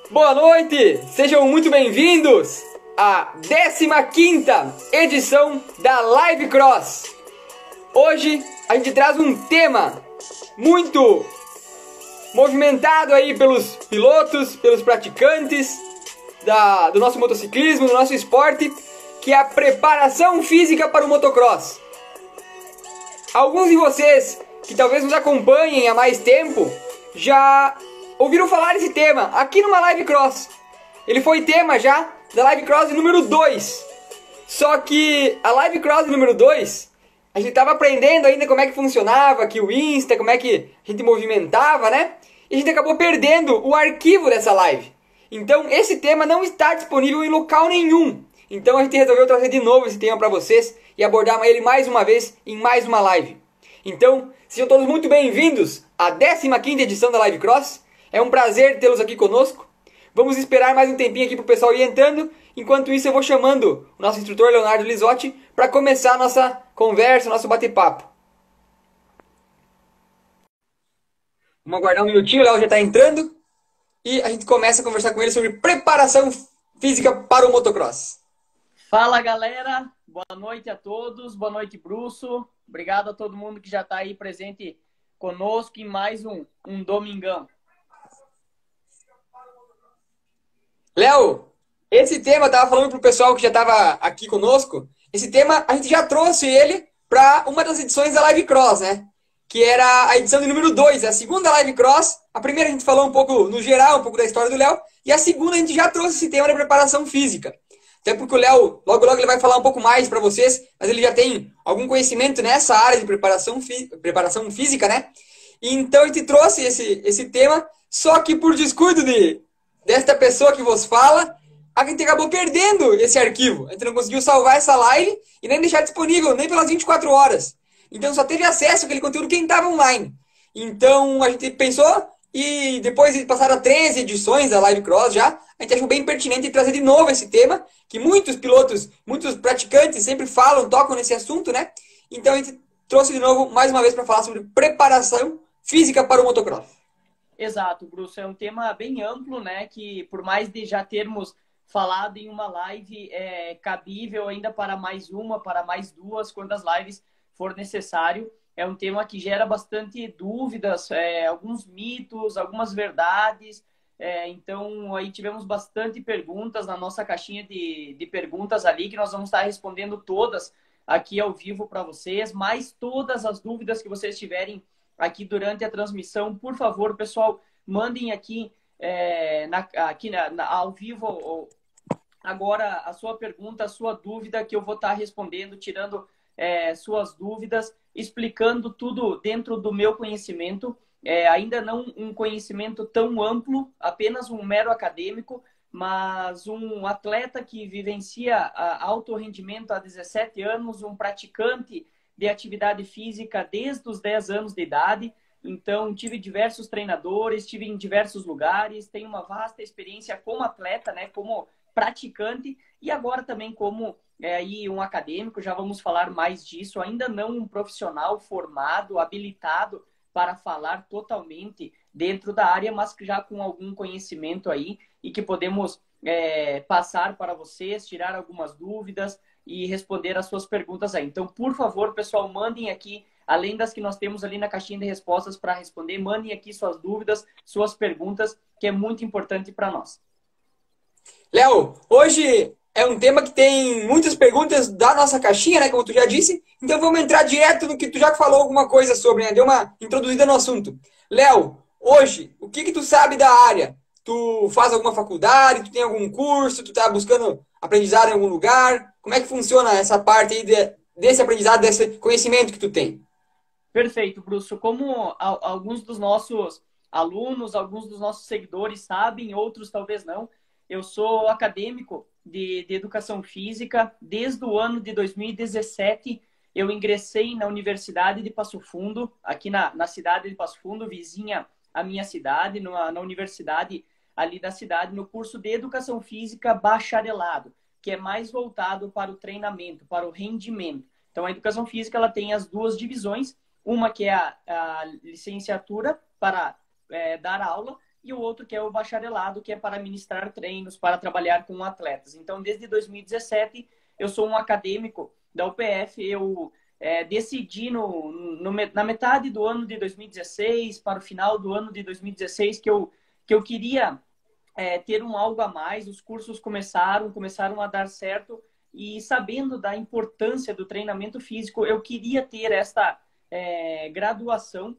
Boa noite! Sejam muito bem-vindos à 15ª edição da Live Cross. Hoje a gente traz um tema muito movimentado aí pelos pilotos, pelos praticantes do nosso motociclismo, do nosso esporte, que é a preparação física para o motocross. Alguns de vocês que talvez nos acompanhem há mais tempo já ouviram falar desse tema aqui numa Live Cross. Ele foi tema já da Live Cross número 2. Só que a Live Cross número 2, a gente estava aprendendo ainda como é que funcionava aqui o Insta, como é que a gente movimentava, né? E a gente acabou perdendo o arquivo dessa live. Então esse tema não está disponível em local nenhum. Então a gente resolveu trazer de novo esse tema para vocês e abordar ele mais uma vez em mais uma live. Então, sejam todos muito bem-vindos à 15ª edição da Live Cross. É um prazer tê-los aqui conosco. Vamos esperar mais um tempinho aqui para o pessoal ir entrando. Enquanto isso, eu vou chamando o nosso instrutor Leonardo Lisotti para começar a nossa conversa, nosso bate-papo. Vamos aguardar um minutinho, o Léo já está entrando. E a gente começa a conversar com ele sobre preparação física para o motocross. Fala, galera. Boa noite a todos. Boa noite, Brusso. Obrigado a todo mundo que já está aí presente conosco em mais um domingão. Léo, esse tema, eu estava falando pro pessoal que já estava aqui conosco, esse tema a gente já trouxe ele para uma das edições da Live Cross, né? Que era a edição de número 2, a segunda Live Cross. A primeira a gente falou um pouco no geral, um pouco da história do Léo, e a segunda a gente já trouxe esse tema da preparação física. Até porque o Léo, logo ele vai falar um pouco mais para vocês, mas ele já tem algum conhecimento nessa área de preparação física, né? Então a gente trouxe esse tema, só que por descuido desta pessoa que vos fala, a gente acabou perdendo esse arquivo. A gente não conseguiu salvar essa live e nem deixar disponível, nem pelas 24 horas. Então só teve acesso àquele conteúdo quem estava online. Então a gente pensou, e depois de passar a 13 edições da Live Cross já, a gente achou bem pertinente trazer de novo esse tema, que muitos pilotos, muitos praticantes sempre falam, tocam nesse assunto, né? Então a gente trouxe de novo, mais uma vez, para falar sobre preparação física para o motocross. Exato, Brusso. É um tema bem amplo, né? Que por mais de já termos falado em uma live, é cabível ainda para mais uma, para mais duas, quantas lives for necessário. É um tema que gera bastante dúvidas, alguns mitos, algumas verdades. Então, aí tivemos bastante perguntas na nossa caixinha de perguntas ali, que nós vamos estar respondendo todas aqui ao vivo para vocês. Mas todas as dúvidas que vocês tiverem aqui durante a transmissão, por favor, pessoal, mandem aqui, ao vivo agora a sua pergunta, a sua dúvida, que eu vou estar respondendo, tirando suas dúvidas, explicando tudo dentro do meu conhecimento. Ainda não um conhecimento tão amplo, apenas um mero acadêmico, mas um atleta que vivencia alto rendimento há 17 anos, um praticante de atividade física desde os 10 anos de idade. Então, tive diversos treinadores, estive em diversos lugares, tenho uma vasta experiência como atleta, né, como praticante, e agora também como aí um acadêmico. Já vamos falar mais disso. Ainda não um profissional formado, habilitado para falar totalmente dentro da área, mas já com algum conhecimento aí e que podemos passar para vocês, tirar algumas dúvidas e responder as suas perguntas aí. Então, por favor, pessoal, mandem aqui, além das que nós temos ali na caixinha de respostas para responder, mandem aqui suas dúvidas, suas perguntas, que é muito importante para nós. Léo, hoje é um tema que tem muitas perguntas da nossa caixinha, né, como tu já disse. Então vamos entrar direto no que tu já falou alguma coisa sobre, né? Deu uma introduzida no assunto. Léo, hoje, o que tu sabe da área? Tu faz alguma faculdade? Tu tem algum curso? Tu tá buscando aprendizado em algum lugar? Como é que funciona essa parte aí desse aprendizado, desse conhecimento que tu tem? Perfeito, Brusso. Como alguns dos nossos alunos, alguns dos nossos seguidores sabem, outros talvez não, eu sou acadêmico de educação física. Desde o ano de 2017, eu ingressei na Universidade de Passo Fundo, aqui na cidade de Passo Fundo, vizinha à minha cidade, na universidade ali da cidade, no curso de educação física bacharelado, que é mais voltado para o treinamento, para o rendimento. Então, a educação física ela tem as duas divisões, uma que é a licenciatura para dar aula, e o outro que é o bacharelado, que é para ministrar treinos, para trabalhar com atletas. Então, desde 2017, eu sou um acadêmico da UPF. Eu decidi na metade do ano de 2016, para o final do ano de 2016, que eu queria ter um algo a mais. Os cursos começaram a dar certo, e sabendo da importância do treinamento físico, eu queria ter esta graduação,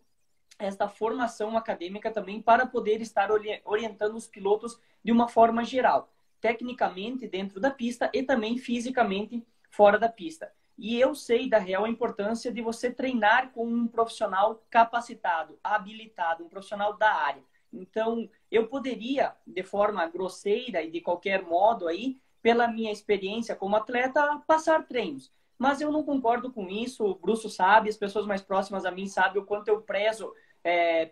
esta formação acadêmica também, para poder estar orientando os pilotos de uma forma geral, tecnicamente dentro da pista e também fisicamente fora da pista. E eu sei da real importância de você treinar com um profissional capacitado, habilitado, um profissional da área. Então, eu poderia, de forma grosseira e de qualquer modo aí, pela minha experiência como atleta, passar treinos. Mas eu não concordo com isso. O Brusso sabe, as pessoas mais próximas a mim sabem o quanto eu prezo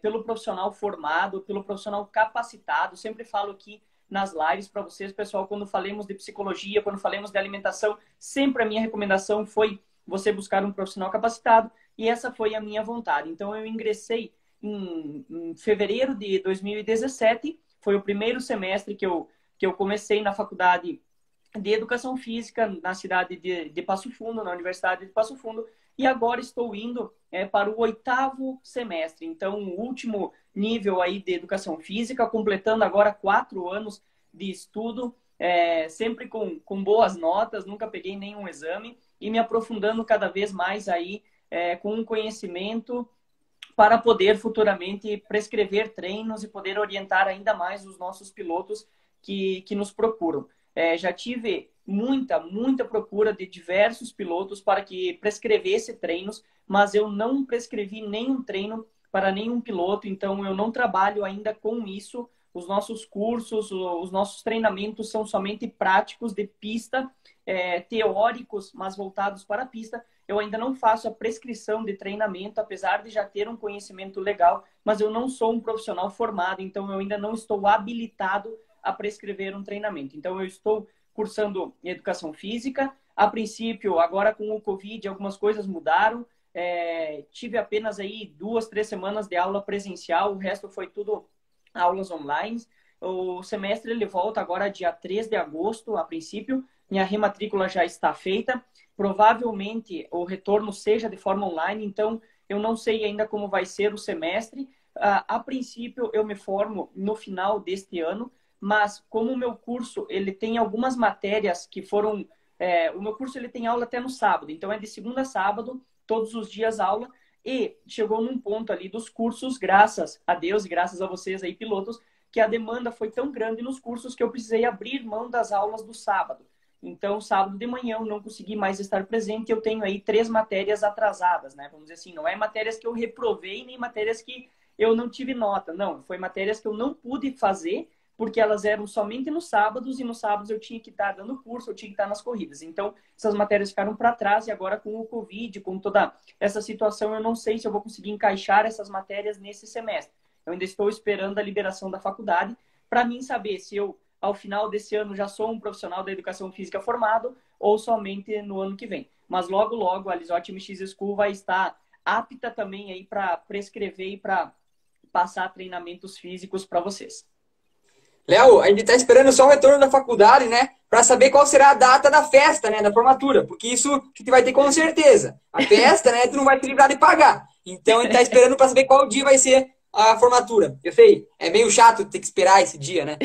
pelo profissional formado, pelo profissional capacitado. Sempre falo aqui nas lives para vocês, pessoal, quando falamos de psicologia, quando falamos de alimentação, sempre a minha recomendação foi você buscar um profissional capacitado, e essa foi a minha vontade. Então, eu ingressei em fevereiro de 2017, foi o primeiro semestre que eu comecei na faculdade de Educação Física na cidade de Passo Fundo, na Universidade de Passo Fundo, e agora estou indo para o 8º semestre. Então, o último nível aí de Educação Física, completando agora 4 anos de estudo, sempre com boas notas, nunca peguei nenhum exame, e me aprofundando cada vez mais aí com um conhecimento para poder futuramente prescrever treinos e poder orientar ainda mais os nossos pilotos que nos procuram. Já tive muita procura de diversos pilotos para que prescrevesse treinos, mas eu não prescrevi nenhum treino para nenhum piloto, então eu não trabalho ainda com isso. Os nossos cursos, os nossos treinamentos são somente práticos de pista, teóricos, mas voltados para a pista. Eu ainda não faço a prescrição de treinamento, apesar de já ter um conhecimento legal, mas eu não sou um profissional formado, então eu ainda não estou habilitado a prescrever um treinamento. Então, eu estou cursando Educação Física. A princípio, agora com o Covid, algumas coisas mudaram. Tive apenas aí 2, 3 semanas de aula presencial, o resto foi tudo aulas online. O semestre ele volta agora dia 3 de agosto, a princípio. Minha rematrícula já está feita. Provavelmente o retorno seja de forma online, então eu não sei ainda como vai ser o semestre. A princípio, eu me formo no final deste ano, mas como o meu curso ele tem algumas matérias que foram... o meu curso ele tem aula até no sábado, então é de segunda a sábado, todos os dias aula, e chegou num ponto ali dos cursos, graças a Deus e graças a vocês aí, pilotos, que a demanda foi tão grande nos cursos que eu precisei abrir mão das aulas do sábado. Então, sábado de manhã eu não consegui mais estar presente, eu tenho aí 3 matérias atrasadas, né? Vamos dizer assim, não é matérias que eu reprovei, nem matérias que eu não tive nota, não. Foi matérias que eu não pude fazer, porque elas eram somente nos sábados, e nos sábados eu tinha que estar dando curso, eu tinha que estar nas corridas. Então, essas matérias ficaram para trás, e agora com o Covid, com toda essa situação, eu não sei se eu vou conseguir encaixar essas matérias nesse semestre. Eu ainda estou esperando a liberação da faculdade para mim saber se eu, ao final desse ano, já sou um profissional da educação física formado ou somente no ano que vem. Mas logo, logo, a Lisotti MX School vai estar apta também aí para prescrever e para passar treinamentos físicos para vocês. Léo, a gente está esperando só o retorno da faculdade, né? Para saber qual será a data da festa, né? Da formatura. Porque isso a gente vai ter com certeza. A festa, né? Tu não vai se livrar de pagar. Então a gente está esperando para saber qual dia vai ser a formatura. Eu sei, é meio chato ter que esperar esse dia, né?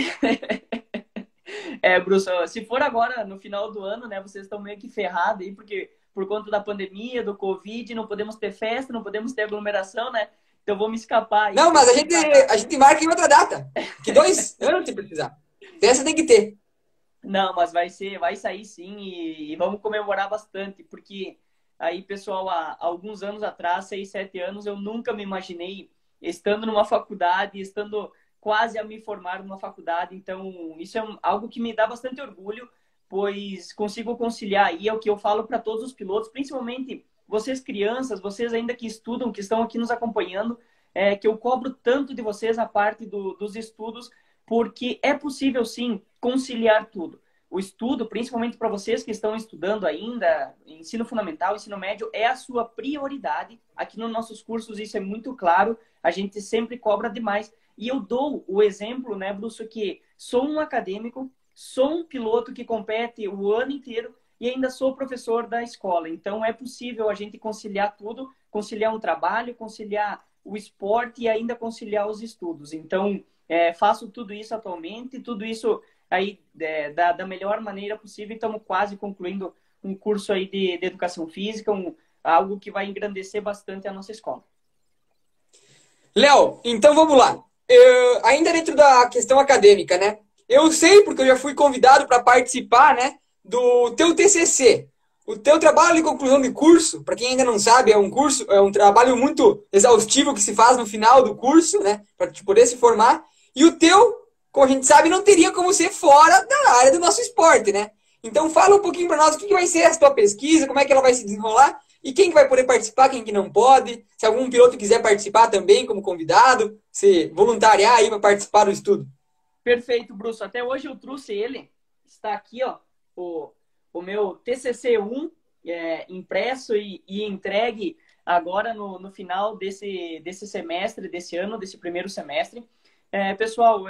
Bruce, se for agora no final do ano, né? Vocês estão meio que ferrados aí, porque por conta da pandemia, do Covid, não podemos ter festa, não podemos ter aglomeração, né? Então vou me escapar aí. Não, mas a gente marca em outra data. Que 2 anos se precisar. Festa tem que ter. Não, mas vai sair sim, e vamos comemorar bastante, porque aí, pessoal, há alguns anos atrás, 6, 7 anos, eu nunca me imaginei estando numa faculdade, estando quase a me formar numa faculdade. Então, isso é algo que me dá bastante orgulho, pois consigo conciliar aí, é o que eu falo para todos os pilotos, principalmente vocês crianças, vocês ainda que estudam, que estão aqui nos acompanhando, que eu cobro tanto de vocês a parte dos estudos, porque é possível sim conciliar tudo. o estudo, principalmente para vocês que estão estudando ainda, ensino fundamental, ensino médio, é a sua prioridade. Aqui nos nossos cursos isso é muito claro, a gente sempre cobra demais. E eu dou o exemplo, né, Bruce, que sou um acadêmico, sou um piloto que compete o ano inteiro e ainda sou professor da escola. Então, é possível a gente conciliar tudo, conciliar um trabalho, conciliar o esporte e ainda conciliar os estudos. Então, faço tudo isso atualmente, tudo isso aí da melhor maneira possível. Estamos quase concluindo um curso aí de educação física, algo que vai engrandecer bastante a nossa escola. Léo, então vamos lá. Ainda dentro da questão acadêmica, né? Eu sei, porque eu já fui convidado para participar, né, do teu TCC. O teu trabalho de conclusão de curso, para quem ainda não sabe, é um trabalho muito exaustivo que se faz no final do curso, né, para poder se formar. E o teu, como a gente sabe, não teria como ser fora da área do nosso esporte, né? Então fala um pouquinho para nós o que vai ser essa tua pesquisa, como é que ela vai se desenrolar e quem que vai poder participar, quem que não pode. Se algum piloto quiser participar também como convidado, se voluntariar aí para participar do estudo. Perfeito, Bruce. Até hoje eu trouxe ele. Está aqui, ó, o meu TCC1 impresso e entregue agora no final desse semestre, desse ano, desse primeiro semestre. Pessoal,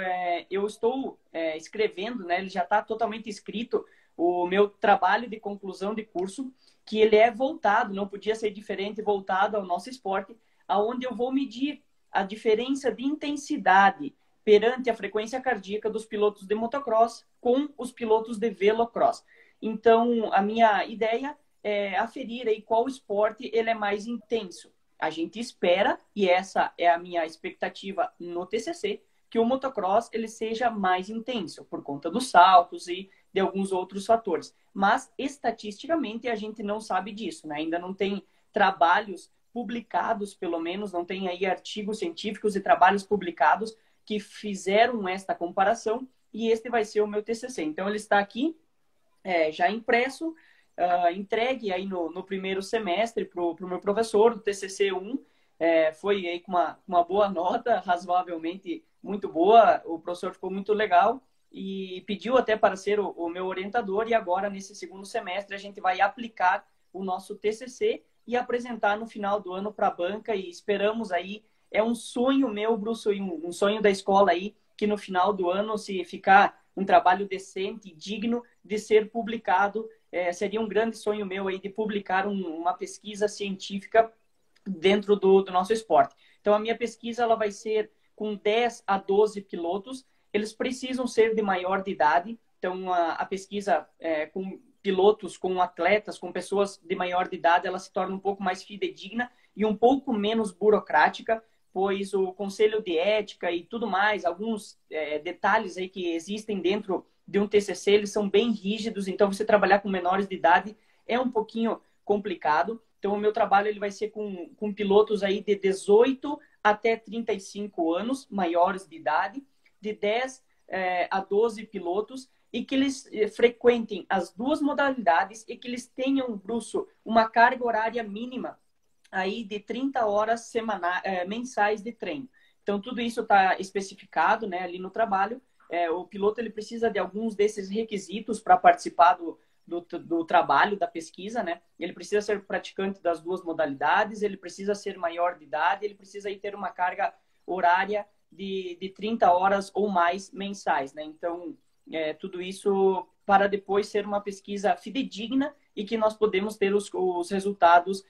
eu estou escrevendo, né? Ele já está totalmente escrito, o meu trabalho de conclusão de curso, que ele é voltado, não podia ser diferente, voltado ao nosso esporte, aonde eu vou medir a diferença de intensidade perante a frequência cardíaca dos pilotos de motocross com os pilotos de velocross. Então, a minha ideia é aferir aí qual esporte ele é mais intenso. A gente espera, e essa é a minha expectativa no TCC, que o motocross ele seja mais intenso, por conta dos saltos e de alguns outros fatores. Mas, estatisticamente, a gente não sabe disso, né? Ainda não tem trabalhos publicados, pelo menos, não tem aí artigos científicos e trabalhos publicados que fizeram esta comparação, e este vai ser o meu TCC. Então, ele está aqui, já impresso, entregue aí no primeiro semestre para o meu professor, do TCC1, foi aí com uma boa nota, razoavelmente muito boa, o professor ficou muito legal, e pediu até para ser o meu orientador, e agora, nesse segundo semestre, a gente vai aplicar o nosso TCC e apresentar no final do ano para a banca, e esperamos aí. É um sonho meu, Bruce, um sonho da escola aí, que no final do ano, se ficar um trabalho decente, digno de ser publicado, seria um grande sonho meu aí de publicar uma pesquisa científica dentro do nosso esporte. Então, a minha pesquisa ela vai ser com 10 a 12 pilotos. Eles precisam ser de maior de idade. Então, a pesquisa com pilotos, com atletas, com pessoas de maior de idade, ela se torna um pouco mais fidedigna e um pouco menos burocrática, pois o conselho de ética e tudo mais, alguns detalhes aí que existem dentro de um TCC, eles são bem rígidos, então você trabalhar com menores de idade é um pouquinho complicado. Então, o meu trabalho ele vai ser com pilotos aí de 18 até 35 anos, maiores de idade, de 10 a 12 pilotos, e que eles frequentem as duas modalidades e que eles tenham, Bruce, uma carga horária mínima aí de 30 horas mensais de treino. Então, tudo isso está especificado, né, ali no trabalho. O piloto ele precisa de alguns desses requisitos para participar do trabalho, da pesquisa, né? Ele precisa ser praticante das duas modalidades, ele precisa ser maior de idade, ele precisa aí ter uma carga horária de 30 horas ou mais mensais, né? Então, tudo isso para depois ser uma pesquisa fidedigna e que nós podemos ter os resultados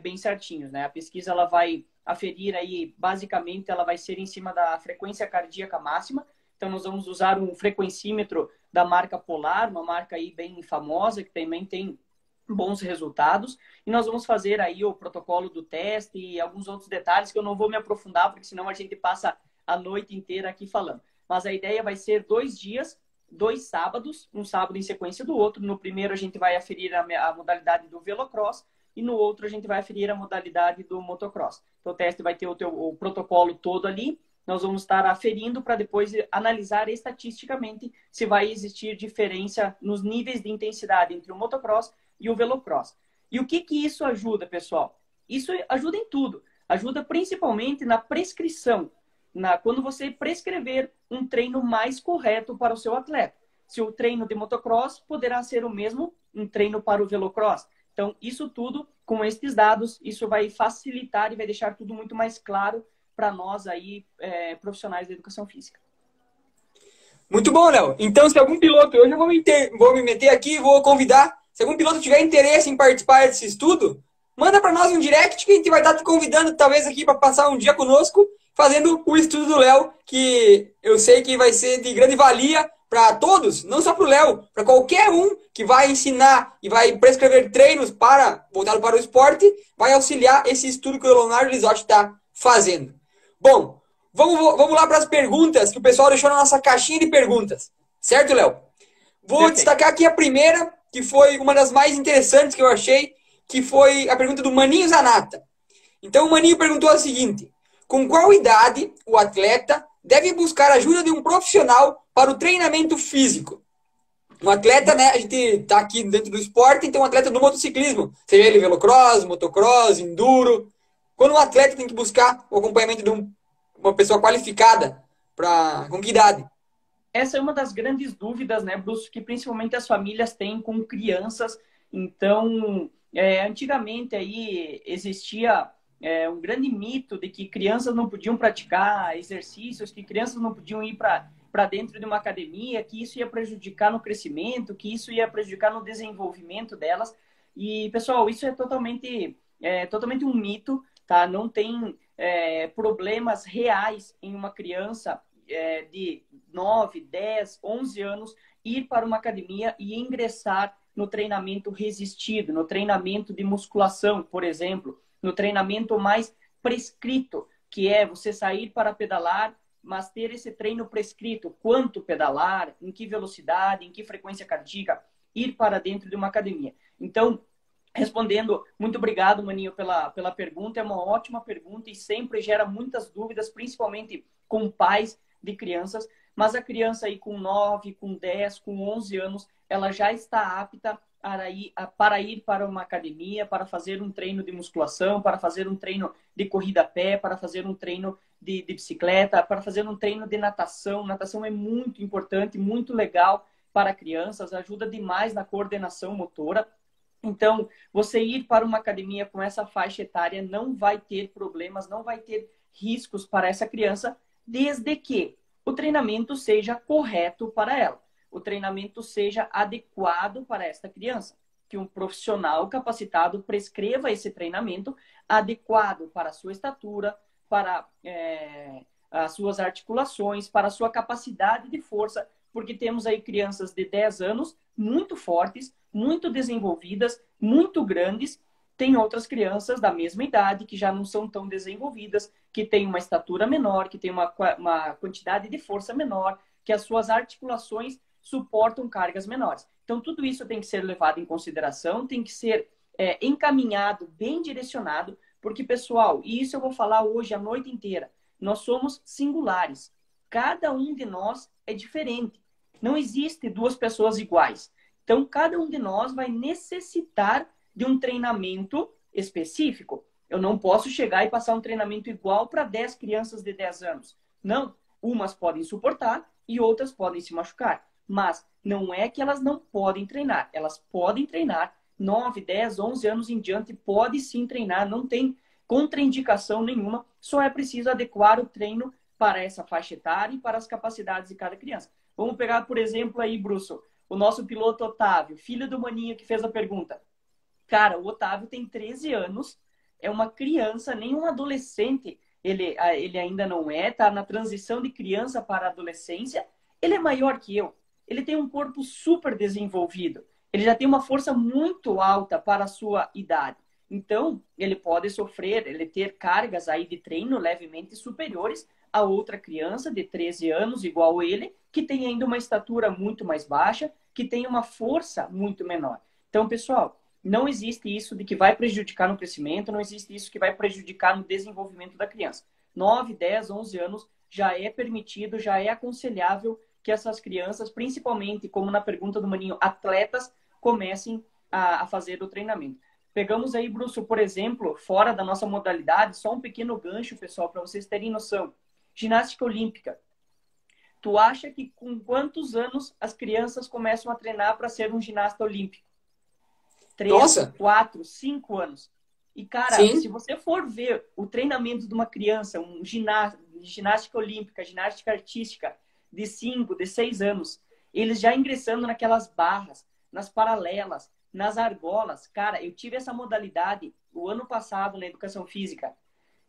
bem certinhos, né? A pesquisa ela vai aferir aí, basicamente, ela vai ser em cima da frequência cardíaca máxima. Então, nós vamos usar um frequencímetro da marca Polar, uma marca aí bem famosa, que também tem bons resultados. E nós vamos fazer aí o protocolo do teste e alguns outros detalhes que eu não vou me aprofundar, porque senão a gente passa a noite inteira aqui falando. Mas a ideia vai ser 2 dias, 2 sábados, um sábado em sequência do outro. No primeiro, a gente vai aferir a modalidade do velocross e no outro, a gente vai aferir a modalidade do motocross. Então, o teste vai ter o protocolo todo ali. Nós vamos estar aferindo para depois analisar estatisticamente se vai existir diferença nos níveis de intensidade entre o motocross e o velocross. E o que isso ajuda, pessoal? Isso ajuda em tudo. Ajuda principalmente na prescrição, quando você prescrever um treino mais correto para o seu atleta. se o treino de motocross poderá ser o mesmo um treino para o velocross. Então, isso tudo, com estes dados, isso vai facilitar e vai deixar tudo muito mais claro para nós aí, profissionais da educação física. Muito bom, Léo. Então, se algum piloto, eu já vou me meter aqui e vou convidar, se algum piloto tiver interesse em participar desse estudo, manda para nós um direct que a gente vai estar te convidando, talvez, aqui para passar um dia conosco, fazendo o estudo do Léo, que eu sei que vai ser de grande valia para todos, não só para o Léo, para qualquer um que vai ensinar e vai prescrever treinos voltado para o esporte, vai auxiliar esse estudo que o Leonardo Lisotti está fazendo. Bom, vamos lá para as perguntas que o pessoal deixou na nossa caixinha de perguntas. Certo, Léo? Vou destacar aqui a primeira, que foi uma das mais interessantes que eu achei, que foi a pergunta do Maninho Zanata. Então, o Maninho perguntou o seguinte: com qual idade o atleta deve buscar ajuda de um profissional para o treinamento físico? Um atleta, né, a gente está aqui dentro do esporte, então um atleta do motociclismo, seja ele velocross, motocross, enduro. Quando um atleta tem que buscar o acompanhamento de uma pessoa qualificada, com que idade? Essa é uma das grandes dúvidas, né, Bruce, que principalmente as famílias têm com crianças. Então, antigamente aí existia um grande mito de que crianças não podiam praticar exercícios, que crianças não podiam ir para dentro de uma academia, que isso ia prejudicar no crescimento, que isso ia prejudicar no desenvolvimento delas. E, pessoal, isso é totalmente um mito, tá? Não tem problemas reais em uma criança de 9, 10, 11 anos ir para uma academia e ingressar no treinamento resistido, no treinamento de musculação, por exemplo, no treinamento mais prescrito, que é você sair para pedalar, mas ter esse treino prescrito, quanto pedalar, em que velocidade, em que frequência cardíaca, ir para dentro de uma academia. Então, respondendo, muito obrigado, Maninho, pela pergunta, é uma ótima pergunta e sempre gera muitas dúvidas, principalmente com pais de crianças, mas a criança aí com 9, com 10, com 11 anos, ela já está apta para ir para uma academia, para fazer um treino de musculação, para fazer um treino de corrida a pé, para fazer um treino de bicicleta, para fazer um treino de natação. Natação é muito importante, muito legal para crianças, ajuda demais na coordenação motora. Então, você ir para uma academia com essa faixa etária não vai ter problemas, não vai ter riscos para essa criança, desde que o treinamento seja correto para ela, o treinamento seja adequado para esta criança, que um profissional capacitado prescreva esse treinamento adequado para a sua estatura, para as suas articulações, para a sua capacidade de força, porque temos aí crianças de 10 anos muito fortes, muito desenvolvidas, muito grandes. Tem outras crianças da mesma idade que já não são tão desenvolvidas, que têm uma estatura menor, que têm uma quantidade de força menor, que as suas articulações suportam cargas menores. Então, tudo isso tem que ser levado em consideração, tem que ser encaminhado, bem direcionado, porque, pessoal, e isso eu vou falar hoje a noite inteira, nós somos singulares. Cada um de nós é diferente. Não existe duas pessoas iguais. Então, cada um de nós vai necessitar de um treinamento específico. Eu não posso chegar e passar um treinamento igual para 10 crianças de 10 anos. Não. Umas podem suportar e outras podem se machucar. Mas não é que elas não podem treinar. Elas podem treinar. 9, 10, 11 anos em diante pode sim treinar. Não tem contraindicação nenhuma. Só é preciso adequar o treino para essa faixa etária e para as capacidades de cada criança. Vamos pegar, por exemplo, aí, Brusso, o nosso piloto Otávio, filho do Maninho que fez a pergunta. Cara, o Otávio tem 13 anos, é uma criança, nem um adolescente. Ele ainda não tá na transição de criança para adolescência. Ele é maior que eu. Ele tem um corpo super desenvolvido. Ele já tem uma força muito alta para a sua idade. Então, ele pode sofrer, ele ter cargas aí de treino levemente superiores a outra criança de 13 anos, igual ele, que tem ainda uma estatura muito mais baixa, que tem uma força muito menor. Então, pessoal, não existe isso de que vai prejudicar no crescimento, não existe isso que vai prejudicar no desenvolvimento da criança. 9, 10, 11 anos já é permitido, já é aconselhável que essas crianças, principalmente, como na pergunta do Maninho, atletas, comecem a fazer o treinamento. Pegamos aí, Brusso, por exemplo, fora da nossa modalidade, só um pequeno gancho, pessoal, para vocês terem noção. Ginástica olímpica. Tu acha que com quantos anos as crianças começam a treinar para ser um ginasta olímpico? 3, Nossa, 4, 5 anos. E, cara, se sim. você for ver o treinamento de uma criança, ginástica olímpica, ginástica artística, de 5, de 6 anos, eles já ingressando naquelas barras, nas paralelas, nas argolas. Cara, eu tive essa modalidade o ano passado na educação física.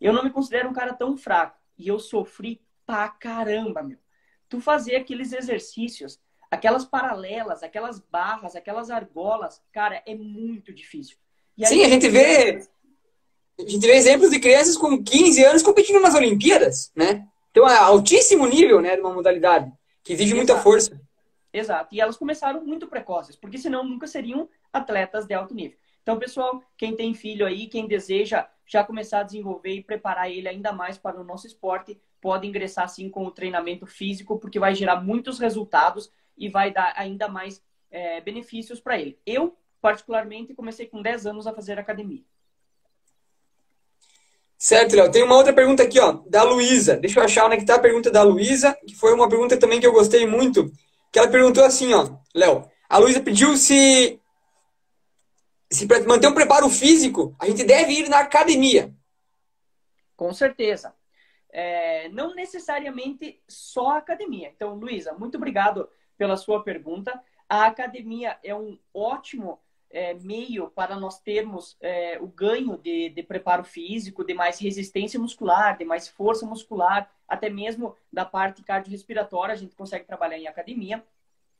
Eu não me considero um cara tão fraco. E eu sofri pra caramba, meu. Tu fazer aqueles exercícios, aquelas paralelas, aquelas barras, aquelas argolas, cara, é muito difícil. E aí Sim, as crianças... a gente vê exemplos de crianças com 15 anos competindo nas Olimpíadas, né? Então, é altíssimo nível, né, de uma modalidade que exige muita Exato, força. exato. E elas começaram muito precoces, porque senão nunca seriam atletas de alto nível. Então, pessoal, quem tem filho aí, quem deseja já começar a desenvolver e preparar ele ainda mais para o nosso esporte, pode ingressar sim com o treinamento físico, porque vai gerar muitos resultados e vai dar ainda mais benefícios para ele. Eu, particularmente, comecei com 10 anos a fazer academia. Certo, Léo. Tem uma outra pergunta aqui, ó, da Luísa. Deixa eu achar onde é que tá a pergunta da Luísa, que foi uma pergunta também que eu gostei muito, que ela perguntou assim, ó, Léo, a Luísa pediu se para manter um preparo físico, a gente deve ir na academia. Com certeza. Não necessariamente só a academia. Então, Luísa, muito obrigado pela sua pergunta. A academia é um ótimo meio para nós termos o ganho de preparo físico, de mais resistência muscular, de mais força muscular, até mesmo da parte cardiorrespiratória, a gente consegue trabalhar em academia.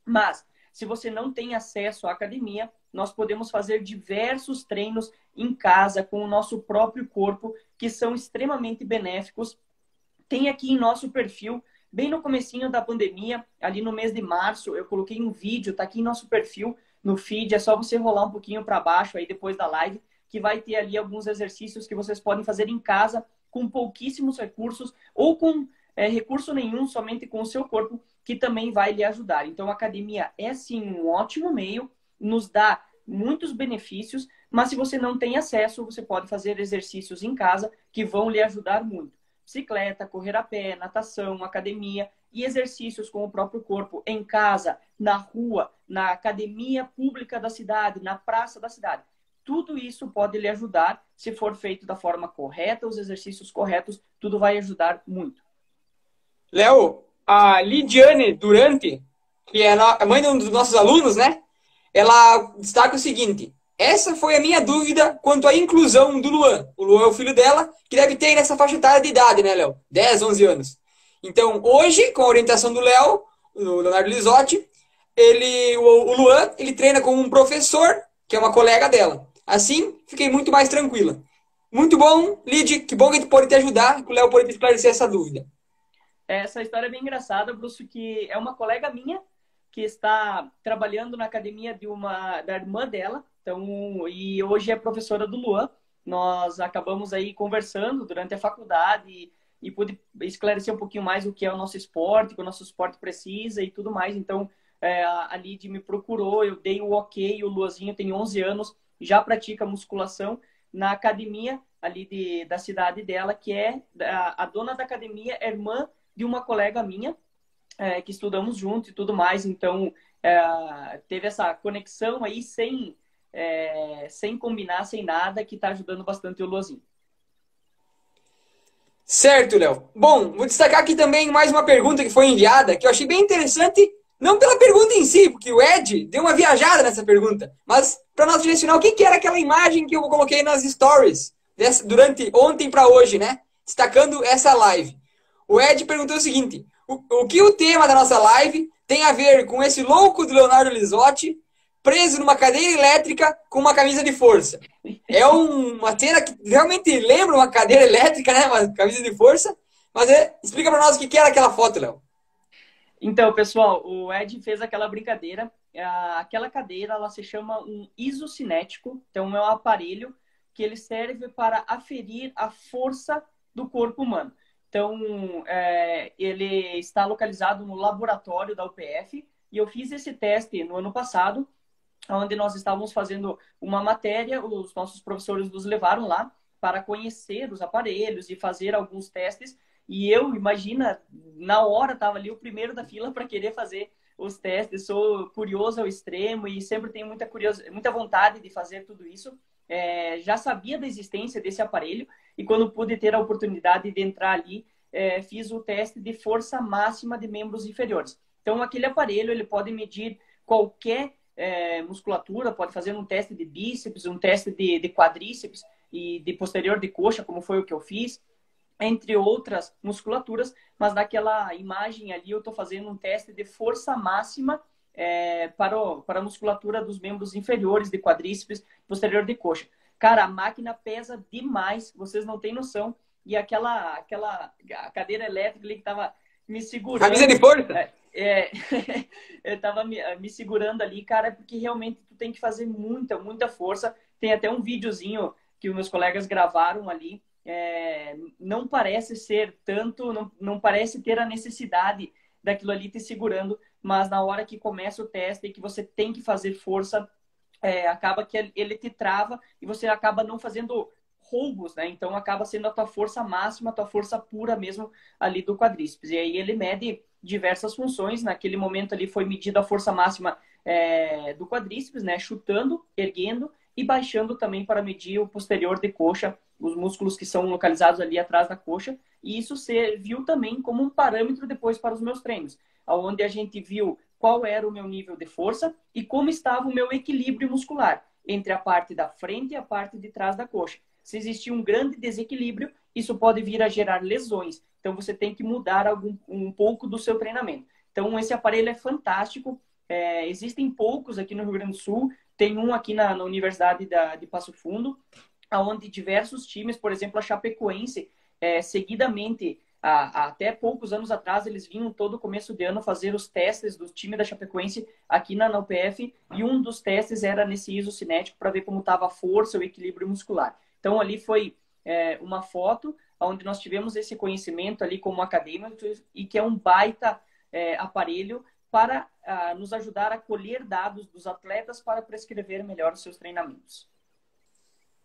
Mas, se você não tem acesso à academia, nós podemos fazer diversos treinos em casa com o nosso próprio corpo, que são extremamente benéficos. Tem aqui em nosso perfil, bem no comecinho da pandemia, ali no mês de março, eu coloquei um vídeo, tá aqui em nosso perfil, no feed, é só você rolar um pouquinho para baixo aí depois da live, que vai ter ali alguns exercícios que vocês podem fazer em casa com pouquíssimos recursos ou com recurso nenhum, somente com o seu corpo, que também vai lhe ajudar. Então, a academia é sim um ótimo meio, nos dá muitos benefícios, mas se você não tem acesso, você pode fazer exercícios em casa que vão lhe ajudar muito. Bicicleta, correr a pé, natação, academia e exercícios com o próprio corpo em casa, na rua, na academia pública da cidade, na praça da cidade. Tudo isso pode lhe ajudar se for feito da forma correta, os exercícios corretos, tudo vai ajudar muito. Léo, a Lidiane Durante, que é a mãe de um dos nossos alunos, né? Ela destaca o seguinte: essa foi a minha dúvida quanto à inclusão do Luan. O Luan é o filho dela, que deve ter nessa faixa etária de idade, né, Léo? 10, 11 anos. Então, hoje, com a orientação do Léo, do Leonardo Lisotti, o Luan, ele treina com um professor, que é uma colega dela. Assim, fiquei muito mais tranquila. Muito bom, Lid, que bom que a gente pode te ajudar, que o Léo pode te esclarecer essa dúvida. Essa história é bem engraçada, Bruce, que é uma colega minha que está trabalhando na academia da irmã dela, então, e hoje é professora do Luan. Nós acabamos aí conversando durante a faculdade e pude esclarecer um pouquinho mais o que é o nosso esporte, o que o nosso esporte precisa e tudo mais. Então, a Lid me procurou, eu dei o ok, o Luazinho tem 11 anos, já pratica musculação na academia ali da cidade dela, que é a dona da academia, é irmã de uma colega minha, que estudamos junto e tudo mais. Então, teve essa conexão aí sem combinar, sem nada, que está ajudando bastante o Luazinho. Certo, Léo. Bom, vou destacar aqui também mais uma pergunta que foi enviada, que eu achei bem interessante, não pela pergunta em si, porque o Ed deu uma viajada nessa pergunta, mas para nós direcionar o que era aquela imagem que eu coloquei nas stories durante ontem para hoje, né? Destacando essa live. O Ed perguntou o seguinte: o que o tema da nossa live tem a ver com esse louco do Leonardo Lisotti preso numa cadeira elétrica com uma camisa de força? É uma cena que realmente lembra uma cadeira elétrica, né? Uma camisa de força. Mas explica para nós o que era aquela foto, Léo. Então, pessoal, o Ed fez aquela brincadeira. Aquela cadeira, ela se chama um isocinético. Então, é um aparelho que ele serve para aferir a força do corpo humano. Então, ele está localizado no laboratório da UPF. E eu fiz esse teste no ano passado, onde nós estávamos fazendo uma matéria. Os nossos professores nos levaram lá para conhecer os aparelhos e fazer alguns testes. E eu, imagina, na hora tava ali o primeiro da fila para querer fazer os testes. Sou curioso ao extremo e sempre tenho muita vontade de fazer tudo isso. Já sabia da existência desse aparelho e quando pude ter a oportunidade de entrar ali, fiz o teste de força máxima de membros inferiores. Então, aquele aparelho ele pode medir qualquer musculatura, pode fazer um teste de bíceps, um teste de quadríceps e de posterior de coxa, como foi o que eu fiz, entre outras musculaturas, mas naquela imagem ali eu estou fazendo um teste de força máxima para a musculatura dos membros inferiores de quadríceps, posterior de coxa. Cara, a máquina pesa demais, vocês não têm noção. E aquela cadeira elétrica ali que estava me segurando. Camisa de força? Eu tava me segurando ali, cara, porque realmente tu tem que fazer muita força. Tem até um videozinho que os meus colegas gravaram ali. Não parece ser tanto, não parece ter a necessidade daquilo ali te segurando, mas na hora que começa o teste e que você tem que fazer força, acaba que ele te trava e você acaba não fazendo roubos, né? Então acaba sendo a tua força máxima, a tua força pura mesmo ali do quadríceps. E aí ele mede diversas funções. Naquele momento ali foi medida a força máxima do quadríceps, né? Chutando, erguendo e baixando também para medir o posterior de coxa, os músculos que são localizados ali atrás da coxa. E isso serviu também como um parâmetro depois para os meus treinos, onde a gente viu qual era o meu nível de força e como estava o meu equilíbrio muscular entre a parte da frente e a parte de trás da coxa. Se existir um grande desequilíbrio, isso pode vir a gerar lesões. Então, você tem que mudar um pouco do seu treinamento. Então, esse aparelho é fantástico. Existem poucos aqui no Rio Grande do Sul. Tem um aqui na Universidade de Passo Fundo, onde diversos times, por exemplo, a Chapecoense, seguidamente, até poucos anos atrás, eles vinham todo começo de ano fazer os testes do time da Chapecoense aqui na UPF, e um dos testes era nesse isocinético para ver como estava a força, o equilíbrio muscular. Então, ali foi uma foto onde nós tivemos esse conhecimento ali como acadêmicos e que é um baita aparelho para nos ajudar a colher dados dos atletas para prescrever melhor os seus treinamentos.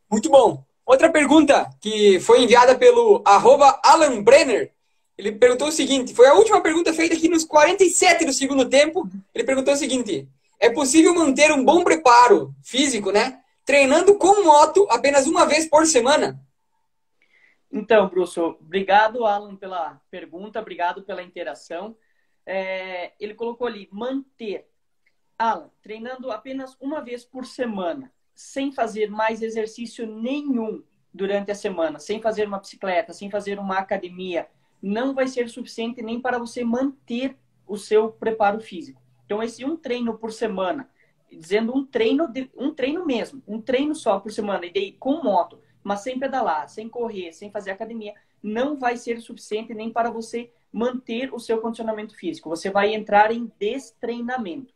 Muito bom. Outra pergunta que foi enviada pelo @Alan Brenner. Ele perguntou o seguinte, foi a última pergunta feita aqui nos 47 do segundo tempo. Ele perguntou o seguinte, é possível manter um bom preparo físico, né? Treinando com moto apenas uma vez por semana? Então, Bruce, obrigado, Alan, pela pergunta, obrigado pela interação. Ele colocou ali, manter. Alan, treinando apenas uma vez por semana, sem fazer mais exercício nenhum durante a semana, sem fazer uma bicicleta, sem fazer uma academia, não vai ser suficiente nem para você manter o seu preparo físico. Então, esse um treino por semana, dizendo um treino mesmo, um treino só por semana, e daí com moto, mas sem pedalar, sem correr, sem fazer academia, não vai ser suficiente nem para você manter o seu condicionamento físico. Você vai entrar em destreinamento.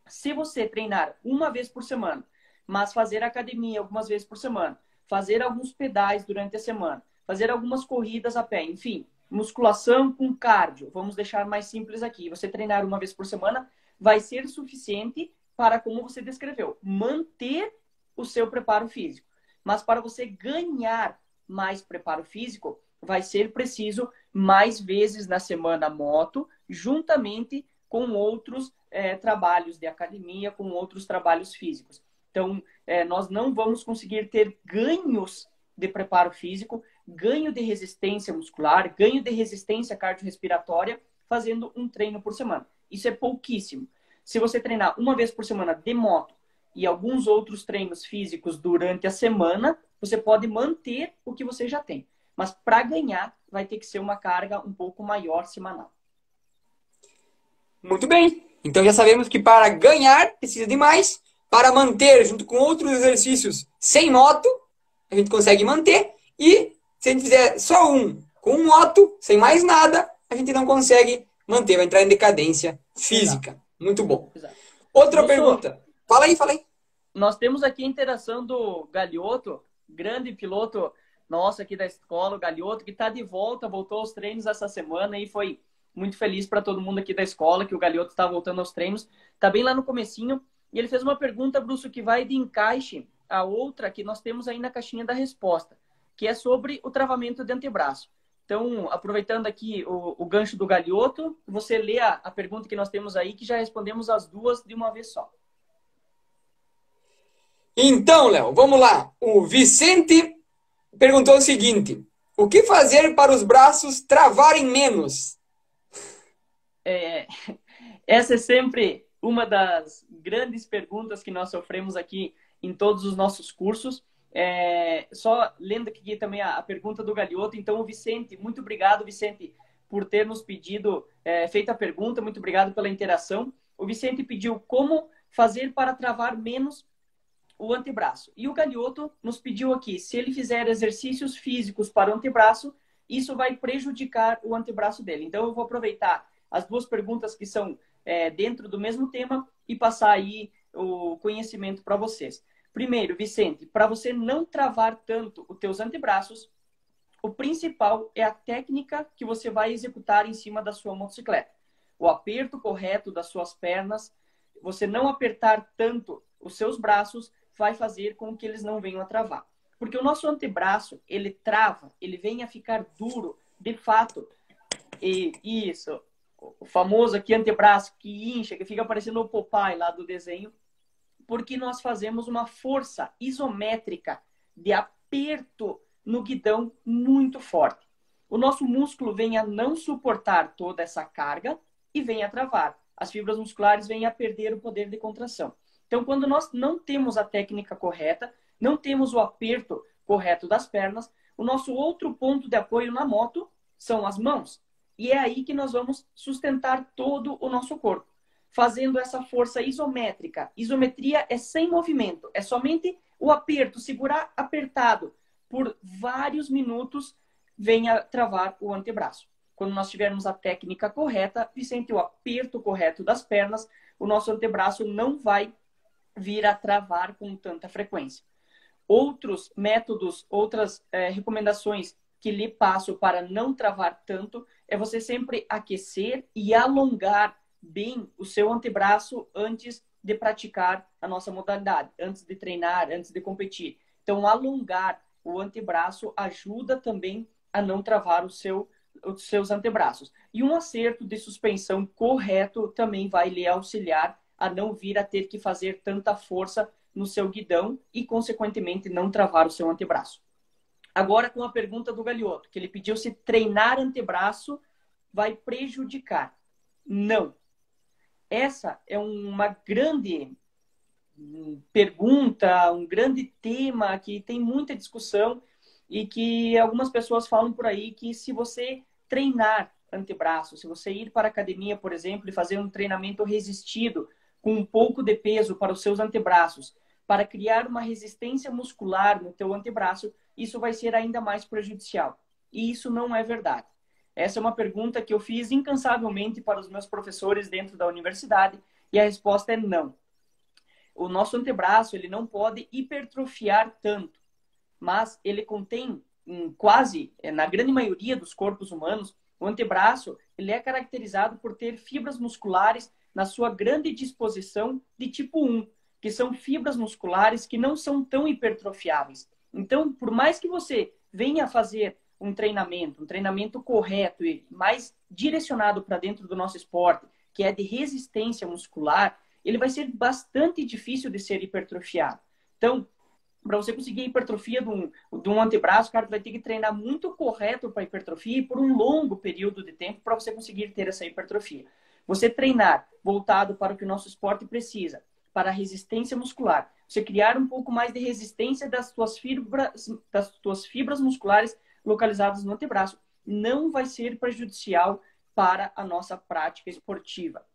Se você treinar uma vez por semana, mas fazer academia algumas vezes por semana, fazer alguns pedais durante a semana, fazer algumas corridas a pé, enfim, musculação com cardio, vamos deixar mais simples aqui. Você treinar uma vez por semana vai ser suficiente para, como você descreveu, manter o seu preparo físico. Mas para você ganhar mais preparo físico, vai ser preciso mais vezes na semana moto, juntamente com outros trabalhos de academia, com outros trabalhos físicos. Então, nós não vamos conseguir ter ganhos de preparo físico, ganho de resistência muscular, ganho de resistência cardiorrespiratória, fazendo um treino por semana. Isso é pouquíssimo. Se você treinar uma vez por semana de moto e alguns outros treinos físicos durante a semana, você pode manter o que você já tem. Mas para ganhar, vai ter que ser uma carga um pouco maior semanal. Muito bem. Então já sabemos que para ganhar precisa de mais. Para manter, junto com outros exercícios sem moto, a gente consegue manter. E se a gente fizer só um com moto, sem mais nada, a gente não consegue manter. Vai entrar em decadência física. Exato. Muito bom. Exato. Outra pergunta. Fala aí. Nós temos aqui a interação do Galioto, grande piloto nosso aqui da escola, o Galioto, que está de volta, voltou aos treinos essa semana e foi muito feliz para todo mundo aqui da escola que o Galioto está voltando aos treinos. Está bem lá no comecinho. E ele fez uma pergunta, Bruce, que vai de encaixe a outra que nós temos aí na caixinha da resposta, que é sobre o travamento de antebraço. Então, aproveitando aqui o gancho do Galioto, você lê a pergunta que nós temos aí, que já respondemos as duas de uma vez só. Então, Léo, vamos lá. O Vicente perguntou o seguinte: o que fazer para os braços travarem menos? Essa é sempre uma das grandes perguntas que nós sofremos aqui em todos os nossos cursos. Só lendo aqui também a pergunta do Galioto. Então, o Vicente, muito obrigado, Vicente, por ter nos pedido, feito a pergunta. Muito obrigado pela interação. O Vicente pediu como fazer para travar menos o antebraço. E o Galioto nos pediu aqui, se ele fizer exercícios físicos para o antebraço, isso vai prejudicar o antebraço dele. Então, eu vou aproveitar as duas perguntas que são dentro do mesmo tema e passar aí o conhecimento para vocês. Primeiro, Vicente, para você não travar tanto os teus antebraços, o principal é a técnica que você vai executar em cima da sua motocicleta. O aperto correto das suas pernas, você não apertar tanto os seus braços, vai fazer com que eles não venham a travar. Porque o nosso antebraço, ele trava, ele vem a ficar duro, de fato. E isso, o famoso aqui antebraço que incha, que fica parecendo o Popeye lá do desenho, porque nós fazemos uma força isométrica de aperto no guidão muito forte. O nosso músculo vem a não suportar toda essa carga e vem a travar. As fibras musculares vêm a perder o poder de contração. Então, quando nós não temos a técnica correta, não temos o aperto correto das pernas, o nosso outro ponto de apoio na moto são as mãos. E é aí que nós vamos sustentar todo o nosso corpo, fazendo essa força isométrica. Isometria é sem movimento, é somente o aperto, segurar apertado por vários minutos, vem a travar o antebraço. Quando nós tivermos a técnica correta, Vicente, o aperto correto das pernas, o nosso antebraço não vai vir a travar com tanta frequência. Outros métodos, outras recomendações que lhe passo para não travar tanto, é você sempre aquecer e alongar bem o seu antebraço antes de praticar a nossa modalidade, antes de treinar, antes de competir. Então, alongar o antebraço ajuda também a não travar os seus antebraços. E um acerto de suspensão correto também vai lhe auxiliar a não vir a ter que fazer tanta força no seu guidão e, consequentemente, não travar o seu antebraço. Agora, com a pergunta do Galioto, que ele pediu se treinar antebraço vai prejudicar. Não. Essa é uma grande pergunta, um grande tema que tem muita discussão e que algumas pessoas falam por aí que se você treinar antebraço, se você ir para a academia, por exemplo, e fazer um treinamento resistido com um pouco de peso para os seus antebraços, para criar uma resistência muscular no teu antebraço, isso vai ser ainda mais prejudicial. E isso não é verdade. Essa é uma pergunta que eu fiz incansavelmente para os meus professores dentro da universidade e a resposta é não. O nosso antebraço ele não pode hipertrofiar tanto, mas ele contém quase, na grande maioria dos corpos humanos, o antebraço ele é caracterizado por ter fibras musculares na sua grande disposição de tipo 1, que são fibras musculares que não são tão hipertrofiáveis. Então, por mais que você venha a fazer um treinamento correto e mais direcionado para dentro do nosso esporte, que é de resistência muscular, ele vai ser bastante difícil de ser hipertrofiado. Então, para você conseguir a hipertrofia de um antebraço, cara, tu vai ter que treinar muito correto para hipertrofia e por um longo período de tempo para você conseguir ter essa hipertrofia. Você treinar voltado para o que o nosso esporte precisa, para a resistência muscular, você criar um pouco mais de resistência das tuas fibras musculares localizadas no antebraço, não vai ser prejudicial para a nossa prática esportiva.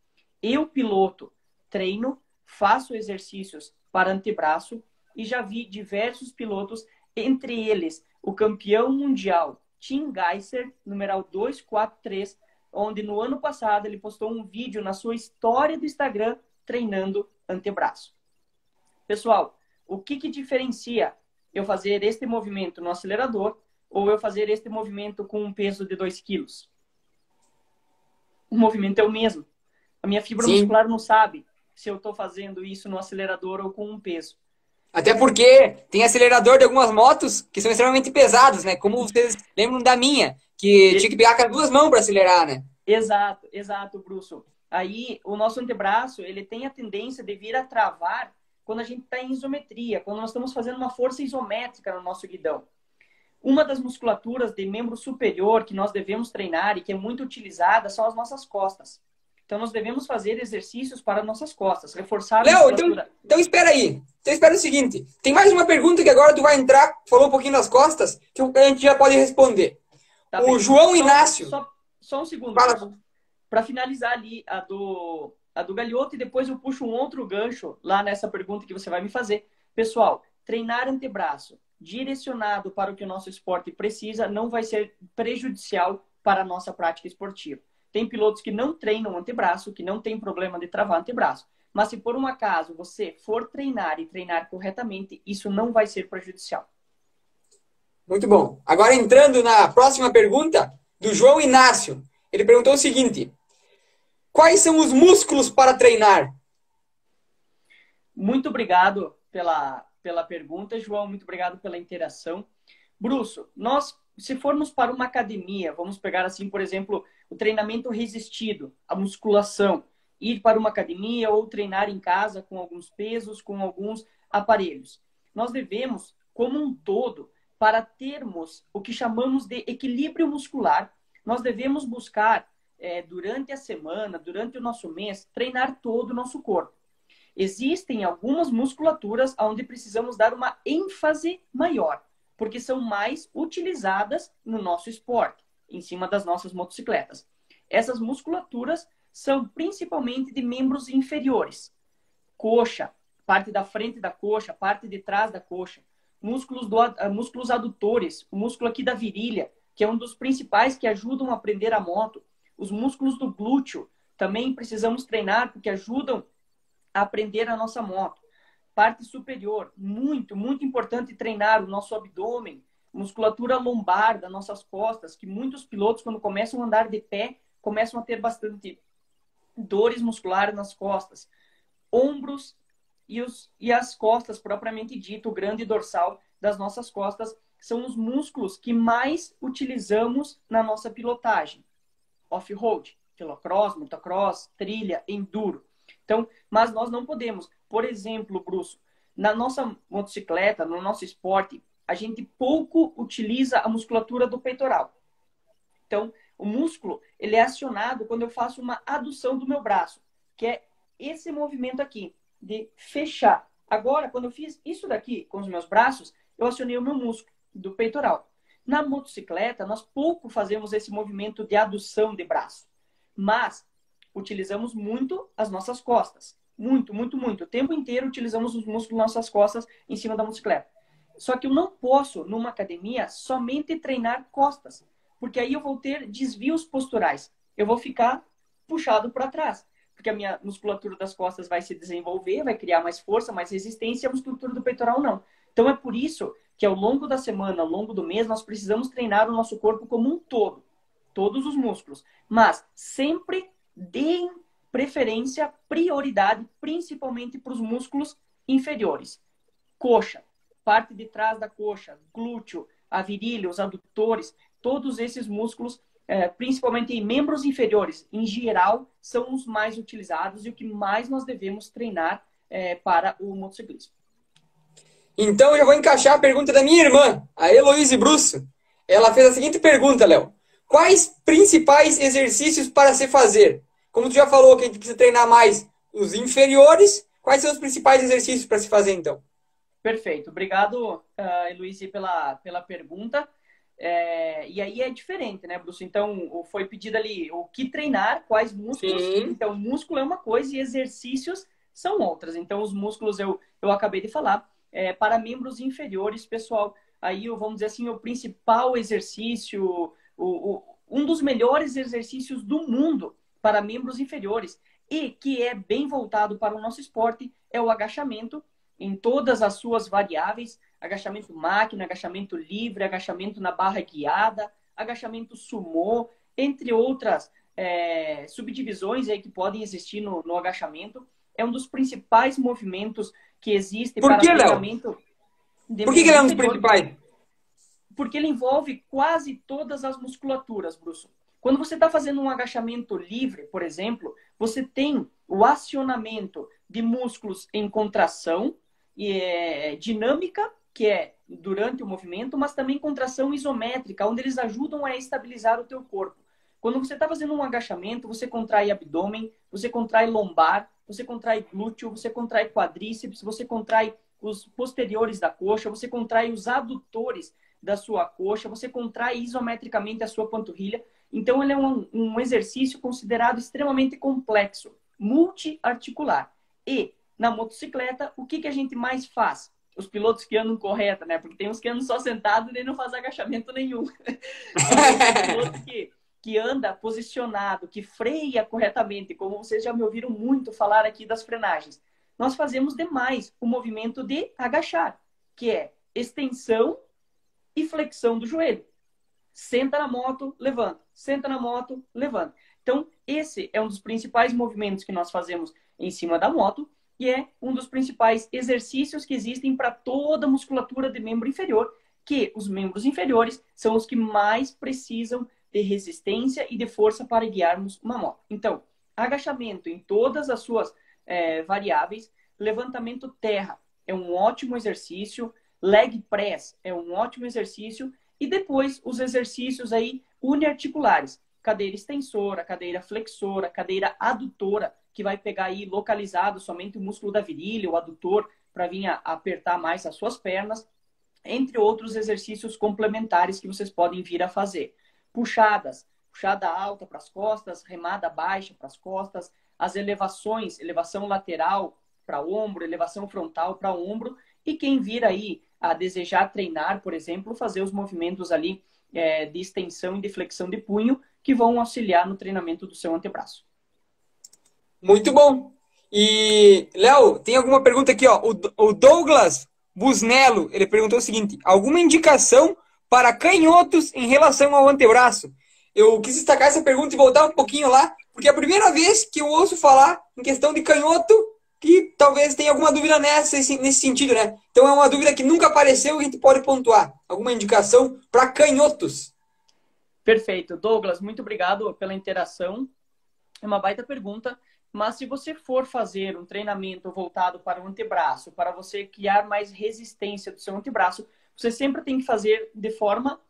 Eu, piloto, treino, faço exercícios para antebraço e já vi diversos pilotos, entre eles o campeão mundial Tim Geiser, numeral 243, onde no ano passado ele postou um vídeo na sua história do Instagram treinando antebraço. Pessoal, o que diferencia eu fazer este movimento no acelerador ou eu fazer este movimento com um peso de 2 quilos? O movimento é o mesmo. A minha fibra muscular não sabe se eu estou fazendo isso no acelerador ou com um peso. Até porque tem acelerador de algumas motos que são extremamente pesados, né? Como vocês lembram da minha, que tinha que pegar com as duas mãos para acelerar, né? Exato, exato, Bruce. Aí o nosso antebraço, ele tem a tendência de vir a travar quando a gente está em isometria, quando nós estamos fazendo uma força isométrica no nosso guidão. Uma das musculaturas de membro superior que nós devemos treinar e que é muito utilizada são as nossas costas. Então, nós devemos fazer exercícios para nossas costas, reforçar a Léo, musculatura. então espera aí. Então espera o seguinte. Tem mais uma pergunta que agora tu vai entrar, falou um pouquinho das costas, que a gente já pode responder. Tá O bem. João Inácio. Só um segundo. Fala. Para finalizar ali a do Gagliotti, e depois eu puxo um outro gancho lá nessa pergunta que você vai me fazer. Pessoal, treinar antebraço direcionado para o que o nosso esporte precisa não vai ser prejudicial para a nossa prática esportiva. Tem pilotos que não treinam antebraço, que não tem problema de travar antebraço. Mas se por um acaso você for treinar e treinar corretamente, isso não vai ser prejudicial. Muito bom. Agora entrando na próxima pergunta do João Inácio. Ele perguntou o seguinte: quais são os músculos para treinar? Muito obrigado pela pergunta, João. Muito obrigado pela interação. Bruce, se formos para uma academia, vamos pegar assim, por exemplo, o treinamento resistido, a musculação, ir para uma academia ou treinar em casa com alguns pesos, com alguns aparelhos. Nós devemos, como um todo, para termos o que chamamos de equilíbrio muscular, nós devemos buscar, durante a semana, durante o nosso mês, treinar todo o nosso corpo. Existem algumas musculaturas onde precisamos dar uma ênfase maior, porque são mais utilizadas no nosso esporte, em cima das nossas motocicletas. Essas musculaturas são principalmente de membros inferiores. Coxa, parte da frente da coxa, parte de trás da coxa. Músculos adutores, o músculo aqui da virilha, que é um dos principais que ajudam a aprender a moto. Os músculos do glúteo também precisamos treinar, porque ajudam a aprender a nossa moto. Parte superior, muito, muito importante treinar o nosso abdômen, musculatura lombar das nossas costas, que muitos pilotos, quando começam a andar de pé, começam a ter bastante dores musculares nas costas. Ombros e as costas, propriamente dito, o grande dorsal das nossas costas, são os músculos que mais utilizamos na nossa pilotagem. Off-road, velocross, motocross, trilha, enduro. Então, mas nós não podemos. Por exemplo, Bruce, na nossa motocicleta, no nosso esporte, a gente pouco utiliza a musculatura do peitoral. Então, o músculo, ele é acionado quando eu faço uma adução do meu braço, que é esse movimento aqui, de fechar. Agora, quando eu fiz isso daqui com os meus braços, eu acionei o meu músculo do peitoral. Na motocicleta, nós pouco fazemos esse movimento de adução de braço, mas utilizamos muito as nossas costas. Muito, muito, muito. O tempo inteiro utilizamos os músculos das nossas costas em cima da motocicleta. Só que eu não posso, numa academia, somente treinar costas, porque aí eu vou ter desvios posturais. Eu vou ficar puxado para trás, porque a minha musculatura das costas vai se desenvolver, vai criar mais força, mais resistência, e a musculatura do peitoral não. Então é por isso que ao longo da semana, ao longo do mês, nós precisamos treinar o nosso corpo como um todo, todos os músculos, mas sempre deem preferência, prioridade, principalmente para os músculos inferiores. Coxa, parte de trás da coxa, glúteo, a virilha, os adutores, todos esses músculos, principalmente em membros inferiores, em geral, são os mais utilizados e o que mais nós devemos treinar para o motociclismo. Então eu já vou encaixar a pergunta da minha irmã, a Heloíse Brusso. Ela fez a seguinte pergunta, Léo. Quais principais exercícios para se fazer? Como tu já falou que a gente precisa treinar mais os inferiores, quais são os principais exercícios para se fazer, então? Perfeito. Obrigado, Heloíse, pela pergunta. E aí é diferente, né, Bruce? Então, foi pedido ali o que treinar, quais músculos. Sim. Então, músculo é uma coisa e exercícios são outras. Então, os músculos eu acabei de falar. Para membros inferiores, pessoal, aí vamos dizer assim, o principal exercício, um dos melhores exercícios do mundo para membros inferiores e que é bem voltado para o nosso esporte é o agachamento em todas as suas variáveis, agachamento máquina, agachamento livre, agachamento na barra guiada, agachamento sumô, entre outras subdivisões aí que podem existir no agachamento. É um dos principais movimentos que existe para treinamento. Por que ele é um dos principais? porque ele envolve quase todas as musculaturas, Bruce. Quando você está fazendo um agachamento livre, por exemplo, você tem o acionamento de músculos em contração e dinâmica, que é durante o movimento, mas também contração isométrica, onde eles ajudam a estabilizar o teu corpo. Quando você está fazendo um agachamento, você contrai abdômen, você contrai lombar, você contrai glúteo, você contrai quadríceps, você contrai os posteriores da coxa, você contrai os adutores da sua coxa, você contrai isometricamente a sua panturrilha. Então, ele é um exercício considerado extremamente complexo, multiarticular. E, na motocicleta, o que a gente mais faz? Os pilotos que andam correta, né? Porque tem uns que andam só sentados e não faz agachamento nenhum. Mas os pilotos que anda posicionado, que freia corretamente, como vocês já me ouviram muito falar aqui das frenagens. Nós fazemos demais o movimento de agachar, que é extensão e flexão do joelho. Senta na moto, levanta. Senta na moto, levanta. Então, esse é um dos principais movimentos que nós fazemos em cima da moto e é um dos principais exercícios que existem para toda a musculatura de membro inferior, que os membros inferiores são os que mais precisam de resistência e de força para guiarmos uma moto. Então, agachamento em todas as suas variáveis, levantamento terra é um ótimo exercício, leg press é um ótimo exercício e depois os exercícios aí uniarticulares, cadeira extensora, cadeira flexora, cadeira adutora, que vai pegar aí localizado somente o músculo da virilha, o adutor, para vir a apertar mais as suas pernas, entre outros exercícios complementares que vocês podem vir a fazer. Puxadas, puxada alta para as costas, remada baixa para as costas, as elevações, elevação lateral para ombro, elevação frontal para ombro, e quem vir aí a desejar treinar, por exemplo, fazer os movimentos ali de extensão e de flexão de punho, que vão auxiliar no treinamento do seu antebraço. Muito bom. E, Léo, tem alguma pergunta aqui, ó. O Douglas Busnello, ele perguntou o seguinte: alguma indicação para canhotos em relação ao antebraço? Eu quis destacar essa pergunta e voltar um pouquinho lá, porque é a primeira vez que eu ouço falar em questão de canhoto, que talvez tenha alguma dúvida nesse sentido, né? Então é uma dúvida que nunca apareceu e a gente pode pontuar. Alguma indicação para canhotos? Perfeito. Douglas, muito obrigado pela interação. É uma baita pergunta, mas se você for fazer um treinamento voltado para o antebraço, para você criar mais resistência do seu antebraço, você sempre tem que fazer de forma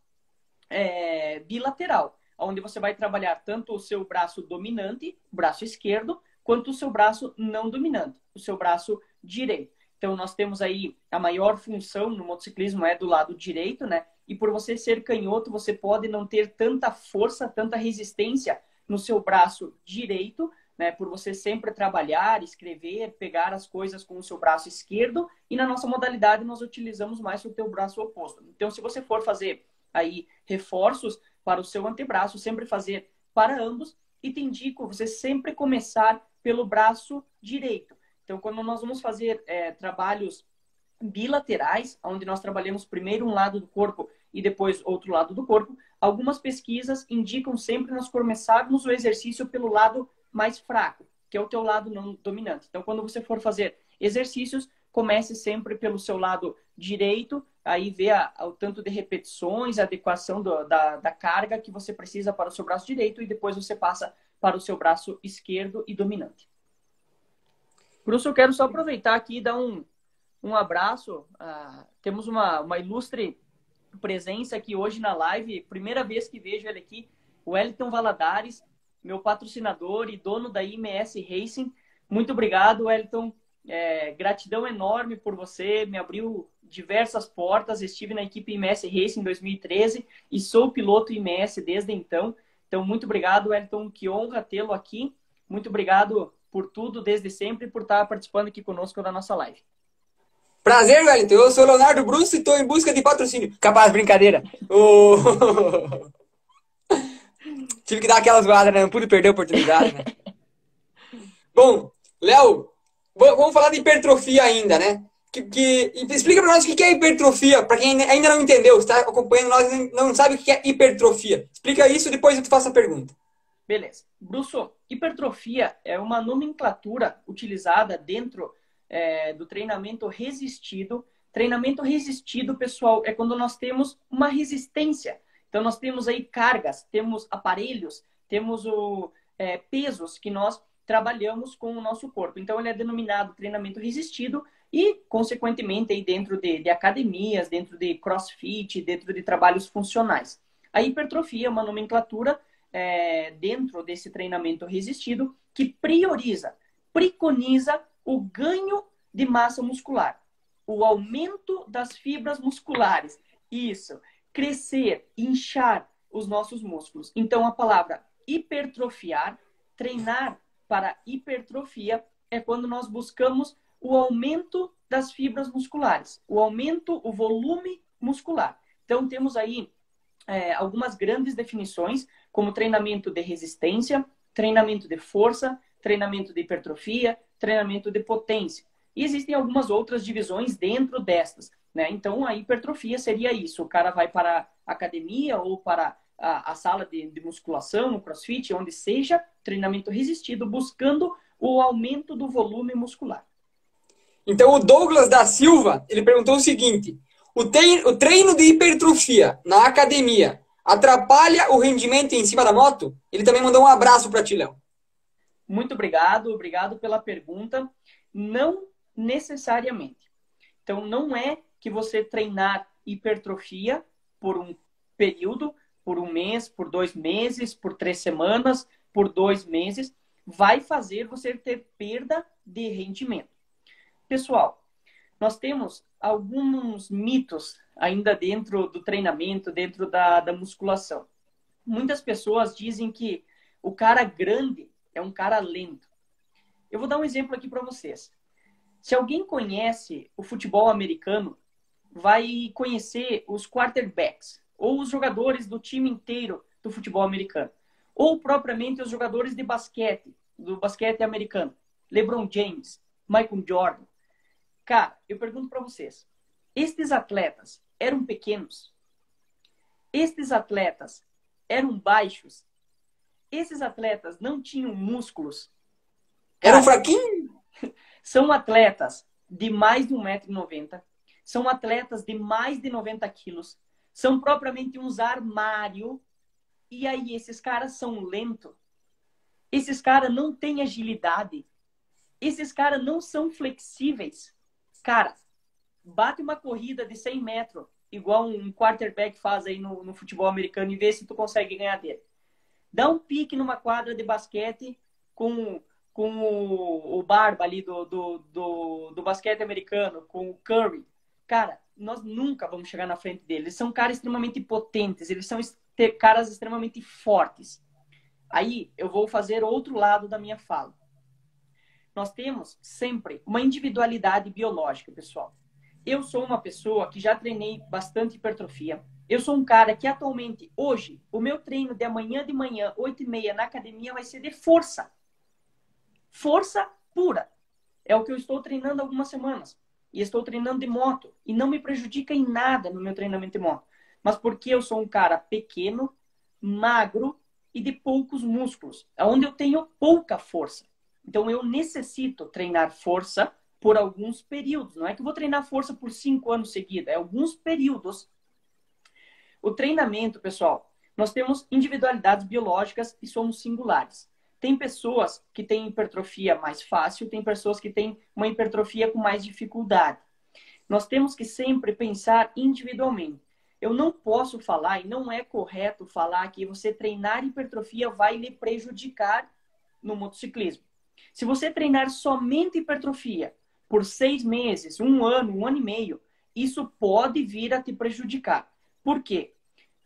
bilateral, onde você vai trabalhar tanto o seu braço dominante, o braço esquerdo, quanto o seu braço não dominante, o seu braço direito. Então, nós temos aí a maior função no motociclismo é do lado direito, né? E por você ser canhoto, você pode não ter tanta força, tanta resistência no seu braço direito, né? Por você sempre trabalhar, escrever, pegar as coisas com o seu braço esquerdo. E na nossa modalidade, nós utilizamos mais o teu braço oposto. Então, se você for fazer aí reforços para o seu antebraço, sempre fazer para ambos. E te indico você sempre começar pelo braço direito. Então, quando nós vamos fazer trabalhos bilaterais, onde nós trabalhamos primeiro um lado do corpo e depois outro lado do corpo, algumas pesquisas indicam sempre nós começarmos o exercício pelo lado mais fraco, que é o teu lado não dominante. Então, quando você for fazer exercícios, comece sempre pelo seu lado direito, aí vê o tanto de repetições, a adequação da carga que você precisa para o seu braço direito e depois você passa para o seu braço esquerdo e dominante. Bruce, eu quero só aproveitar aqui e dar um abraço. Temos uma ilustre presença aqui hoje na live. Primeira vez que vejo ele aqui, o Wellington Valadares, meu patrocinador e dono da IMS Racing. Muito obrigado, Wellington. Gratidão enorme por você. Me abriu diversas portas. Estive na equipe IMS Racing em 2013 e sou piloto IMS desde então. Então, muito obrigado, Wellington. Que honra tê-lo aqui. Muito obrigado por tudo, desde sempre, por estar participando aqui conosco da nossa live. Prazer, Wellington. Eu sou Leonardo Bruce e estou em busca de patrocínio. Capaz, brincadeira. Tive que dar aquelas zoadas, né? Não pude perder a oportunidade, né? Bom, Léo, vamos falar de hipertrofia ainda, né? Explica para nós o que é hipertrofia, para quem ainda não entendeu, está acompanhando nós e não sabe o que é hipertrofia. Explica isso, depois eu te faço a pergunta. Beleza. Bruce, hipertrofia é uma nomenclatura utilizada dentro do treinamento resistido, Treinamento resistido, pessoal, é quando nós temos uma resistência. Então, nós temos aí cargas, temos aparelhos, temos pesos que nós trabalhamos com o nosso corpo. Então, ele é denominado treinamento resistido e, consequentemente, aí dentro de academias, dentro de crossfit, dentro de trabalhos funcionais. A hipertrofia é uma nomenclatura dentro desse treinamento resistido que preconiza o ganho de massa muscular, o aumento das fibras musculares. Isso, crescer, inchar os nossos músculos. Então, a palavra hipertrofiar, treinar para hipertrofia, é quando nós buscamos o aumento das fibras musculares, o aumento, o volume muscular. Então, temos aí algumas grandes definições, como treinamento de resistência, treinamento de força, treinamento de hipertrofia, treinamento de potência. E existem algumas outras divisões dentro destas, né? Então, a hipertrofia seria isso. O cara vai para a academia ou para a sala de musculação, o crossfit, onde seja, treinamento resistido, buscando o aumento do volume muscular. Então, o Douglas da Silva, ele perguntou o seguinte: o treino de hipertrofia na academia atrapalha o rendimento em cima da moto? Ele também mandou um abraço para ti, Léo. Muito obrigado pela pergunta. Não necessariamente. Então, não é que você treinar hipertrofia por um período, por um mês, por 2 meses, por 3 semanas, por 2 meses, vai fazer você ter perda de rendimento. Pessoal, nós temos alguns mitos ainda dentro do treinamento, dentro da musculação. Muitas pessoas dizem que o cara grande é um cara lento. Eu vou dar um exemplo aqui para vocês. Se alguém conhece o futebol americano, vai conhecer os quarterbacks, ou os jogadores do time inteiro do futebol americano, ou propriamente os jogadores de basquete, do basquete americano. LeBron James, Michael Jordan. Cara, eu pergunto para vocês, estes atletas eram pequenos? Estes atletas eram baixos? Esses atletas não tinham músculos? Eram fraquinhos? São atletas de mais de 1,90 m, são atletas de mais de 90 quilos, são propriamente uns armário, e aí esses caras são lentos, esses caras não têm agilidade, esses caras não são flexíveis. Cara, bate uma corrida de 100 metros, igual um quarterback faz aí no futebol americano, e vê se tu consegue ganhar dele. Dá um pique numa quadra de basquete com o Barba ali do basquete americano, com o Curry. Cara, nós nunca vamos chegar na frente deles. Eles são caras extremamente potentes, eles são caras extremamente fortes. Aí eu vou fazer outro lado da minha fala. Nós temos sempre uma individualidade biológica, pessoal. Eu sou uma pessoa que já treinei bastante hipertrofia. Eu sou um cara que atualmente, hoje, o meu treino de amanhã de manhã, 8h30 na academia, vai ser de força. Força pura. É o que eu estou treinando há algumas semanas. E estou treinando de moto. E não me prejudica em nada no meu treinamento de moto. Mas porque eu sou um cara pequeno, magro e de poucos músculos. Onde eu tenho pouca força. Então eu necessito treinar força por alguns períodos. Não é que eu vou treinar força por 5 anos seguidos. É alguns períodos. O treinamento, pessoal, nós temos individualidades biológicas e somos singulares. Tem pessoas que têm hipertrofia mais fácil, tem pessoas que têm uma hipertrofia com mais dificuldade. Nós temos que sempre pensar individualmente. Eu não posso falar, e não é correto falar, que você treinar hipertrofia vai lhe prejudicar no motociclismo. Se você treinar somente hipertrofia por 6 meses, 1 ano, 1 ano e meio, isso pode vir a te prejudicar. Por quê?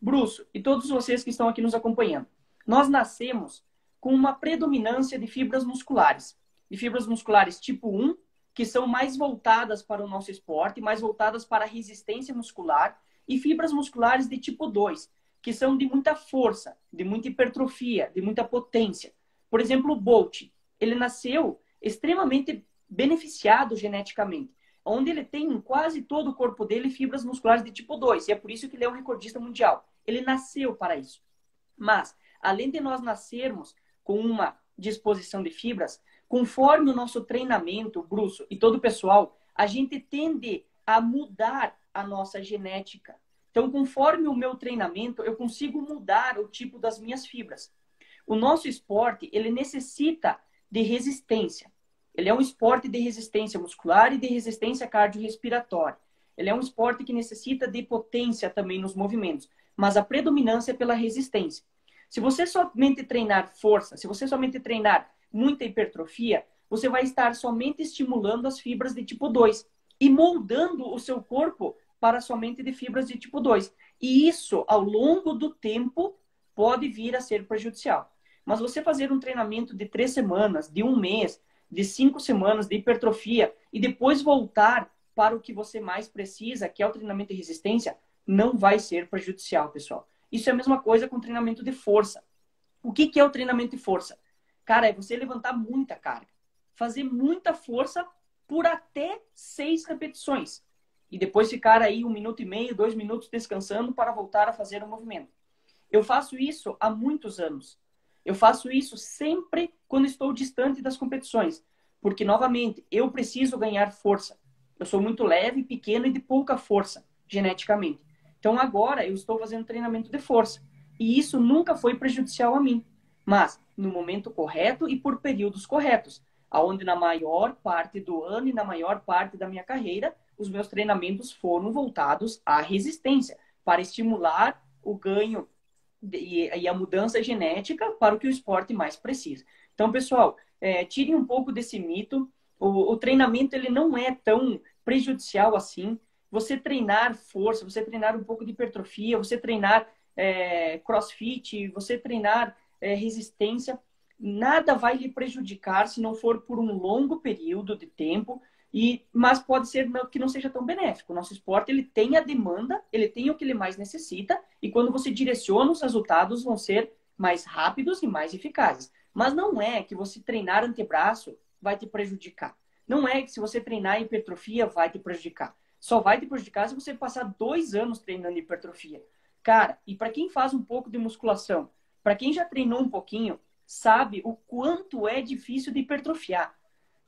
Bruce, e todos vocês que estão aqui nos acompanhando, nós nascemos com uma predominância de fibras musculares. De fibras musculares tipo 1, que são mais voltadas para o nosso esporte, mais voltadas para a resistência muscular, e fibras musculares de tipo 2, que são de muita força, de muita hipertrofia, de muita potência. Por exemplo, o Bolt, ele nasceu extremamente beneficiado geneticamente, onde ele tem em quase todo o corpo dele fibras musculares de tipo 2, e é por isso que ele é um recordista mundial. Ele nasceu para isso. Mas, além de nós nascermos com uma disposição de fibras, conforme o nosso treinamento, Bruce, e todo o pessoal, a gente tende a mudar a nossa genética. Então, conforme o meu treinamento, eu consigo mudar o tipo das minhas fibras. O nosso esporte, ele necessita de resistência. Ele é um esporte de resistência muscular e de resistência cardiorrespiratória. Ele é um esporte que necessita de potência também nos movimentos, mas a predominância é pela resistência. Se você somente treinar força, se você somente treinar muita hipertrofia, você vai estar somente estimulando as fibras de tipo 2 e moldando o seu corpo para somente de fibras de tipo 2. E isso, ao longo do tempo, pode vir a ser prejudicial. Mas você fazer um treinamento de 3 semanas, de 1 mês, de 5 semanas de hipertrofia e depois voltar para o que você mais precisa, que é o treinamento de resistência, não vai ser prejudicial, pessoal. Isso é a mesma coisa com treinamento de força. O que é o treinamento de força? Cara, é você levantar muita carga. Fazer muita força por até 6 repetições. E depois ficar aí 1 minuto e meio, 2 minutos descansando para voltar a fazer o movimento. Eu faço isso há muitos anos. Eu faço isso sempre quando estou distante das competições. Porque, novamente, eu preciso ganhar força. Eu sou muito leve, pequeno e de pouca força, geneticamente. Então, agora eu estou fazendo treinamento de força. E isso nunca foi prejudicial a mim. Mas, no momento correto e por períodos corretos. Onde na maior parte do ano e na maior parte da minha carreira, os meus treinamentos foram voltados à resistência. Para estimular o ganho e a mudança genética para o que o esporte mais precisa. Então, pessoal, tirem um pouco desse mito. O treinamento ele não é tão prejudicial assim. Você treinar força, você treinar um pouco de hipertrofia, você treinar crossfit, você treinar resistência, nada vai lhe prejudicar se não for por um longo período de tempo, mas pode ser que não seja tão benéfico. O nosso esporte ele tem a demanda, ele tem o que ele mais necessita, e quando você direciona, os resultados vão ser mais rápidos e mais eficazes. Mas não é que você treinar antebraço vai te prejudicar. Não é que se você treinar hipertrofia vai te prejudicar. Só vai te prejudicar se você passar 2 anos treinando hipertrofia. Cara, e para quem faz um pouco de musculação, para quem já treinou um pouquinho, sabe o quanto é difícil de hipertrofiar.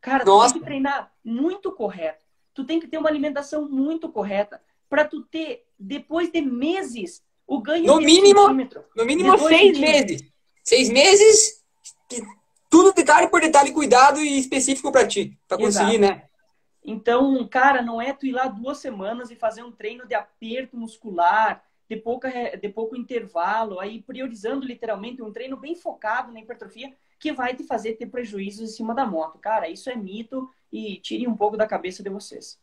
Cara, tu tem que treinar muito correto. Tu tem que ter uma alimentação muito correta para tu ter, depois de meses, o ganho no de mínimo, centímetro. No mínimo 6 meses. 6 meses, tudo detalhe por detalhe, cuidado e específico para ti. Para conseguir, né? Então, cara, não é tu ir lá 2 semanas e fazer um treino de aperto muscular, de pouco intervalo, aí priorizando literalmente um treino bem focado na hipertrofia, que vai te fazer ter prejuízos em cima da moto. Cara, isso é mito e tire um pouco da cabeça de vocês.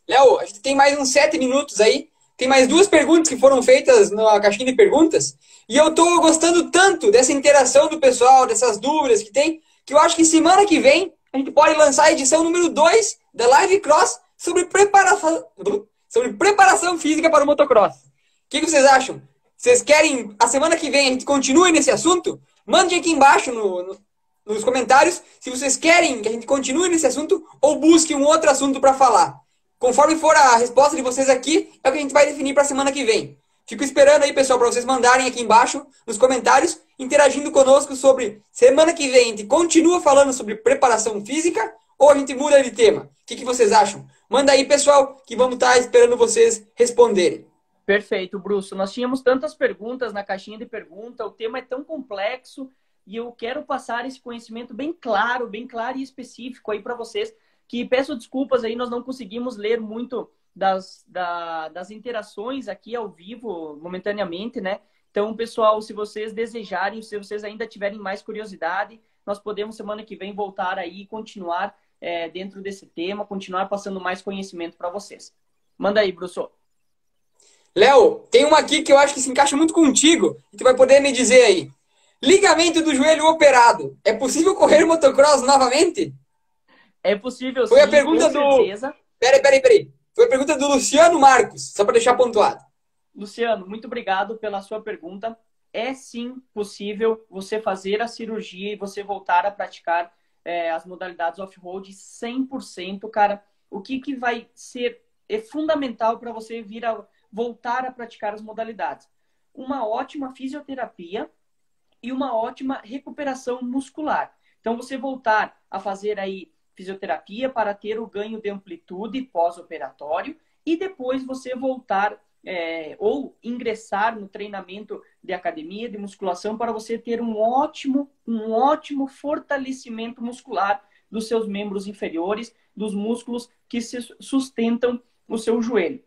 Léo, a gente tem mais uns 7 minutos aí. Tem mais 2 perguntas que foram feitas na caixinha de perguntas. E eu tô gostando tanto dessa interação do pessoal, dessas dúvidas que tem, que eu acho que semana que vem a gente pode lançar a edição número 2 da Live Cross sobre preparação física para o motocross. O que vocês acham? Vocês querem, a semana que vem, a gente continue nesse assunto? Mandem aqui embaixo nos comentários se vocês querem que a gente continue nesse assunto ou busque um outro assunto para falar. Conforme for a resposta de vocês aqui, é o que a gente vai definir para a semana que vem. Fico esperando aí, pessoal, para vocês mandarem aqui embaixo nos comentários, interagindo conosco sobre semana que vem a gente continua falando sobre preparação física ou a gente muda de tema. O que vocês acham? Manda aí, pessoal, que vamos estar esperando vocês responderem. Perfeito, Bruce. Nós tínhamos tantas perguntas na caixinha de pergunta, o tema é tão complexo e eu quero passar esse conhecimento bem claro e específico aí para vocês, que peço desculpas aí, nós não conseguimos ler muito das interações aqui ao vivo, momentaneamente, né? Então, pessoal, se vocês desejarem, se vocês ainda tiverem mais curiosidade, nós podemos semana que vem voltar aí e continuar dentro desse tema, continuar passando mais conhecimento para vocês. Manda aí, Bruce. Léo, tem uma aqui que eu acho que se encaixa muito contigo e tu vai poder me dizer aí. Ligamento do joelho operado. É possível correr motocross novamente? É possível, Foi sim, a pergunta com certeza. Peraí. Foi a pergunta do Luciano Marcos, só para deixar pontuado. Luciano, muito obrigado pela sua pergunta. É sim possível você fazer a cirurgia e você voltar a praticar as modalidades off-road 100%, cara. O que vai ser fundamental para você voltar a praticar as modalidades? Uma ótima fisioterapia e uma ótima recuperação muscular. Então, você voltar a fazer aí fisioterapia para ter o ganho de amplitude pós-operatório e depois você voltar ou ingressar no treinamento de academia, de musculação, para você ter um ótimo fortalecimento muscular dos seus membros inferiores, dos músculos que se sustentam o seu joelho.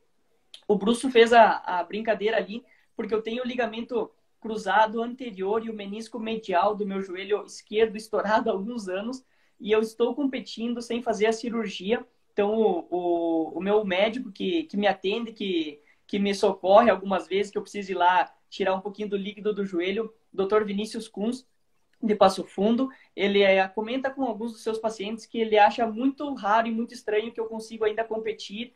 O Brusso fez a brincadeira ali, porque eu tenho o ligamento cruzado anterior e o menisco medial do meu joelho esquerdo estourado há alguns anos, e eu estou competindo sem fazer a cirurgia. Então, o meu médico que me atende, que me socorre algumas vezes, que eu preciso ir lá tirar um pouquinho do líquido do joelho, Dr. Vinícius Kunz, de Passo Fundo, ele comenta com alguns dos seus pacientes que ele acha muito raro e muito estranho que eu consigo ainda competir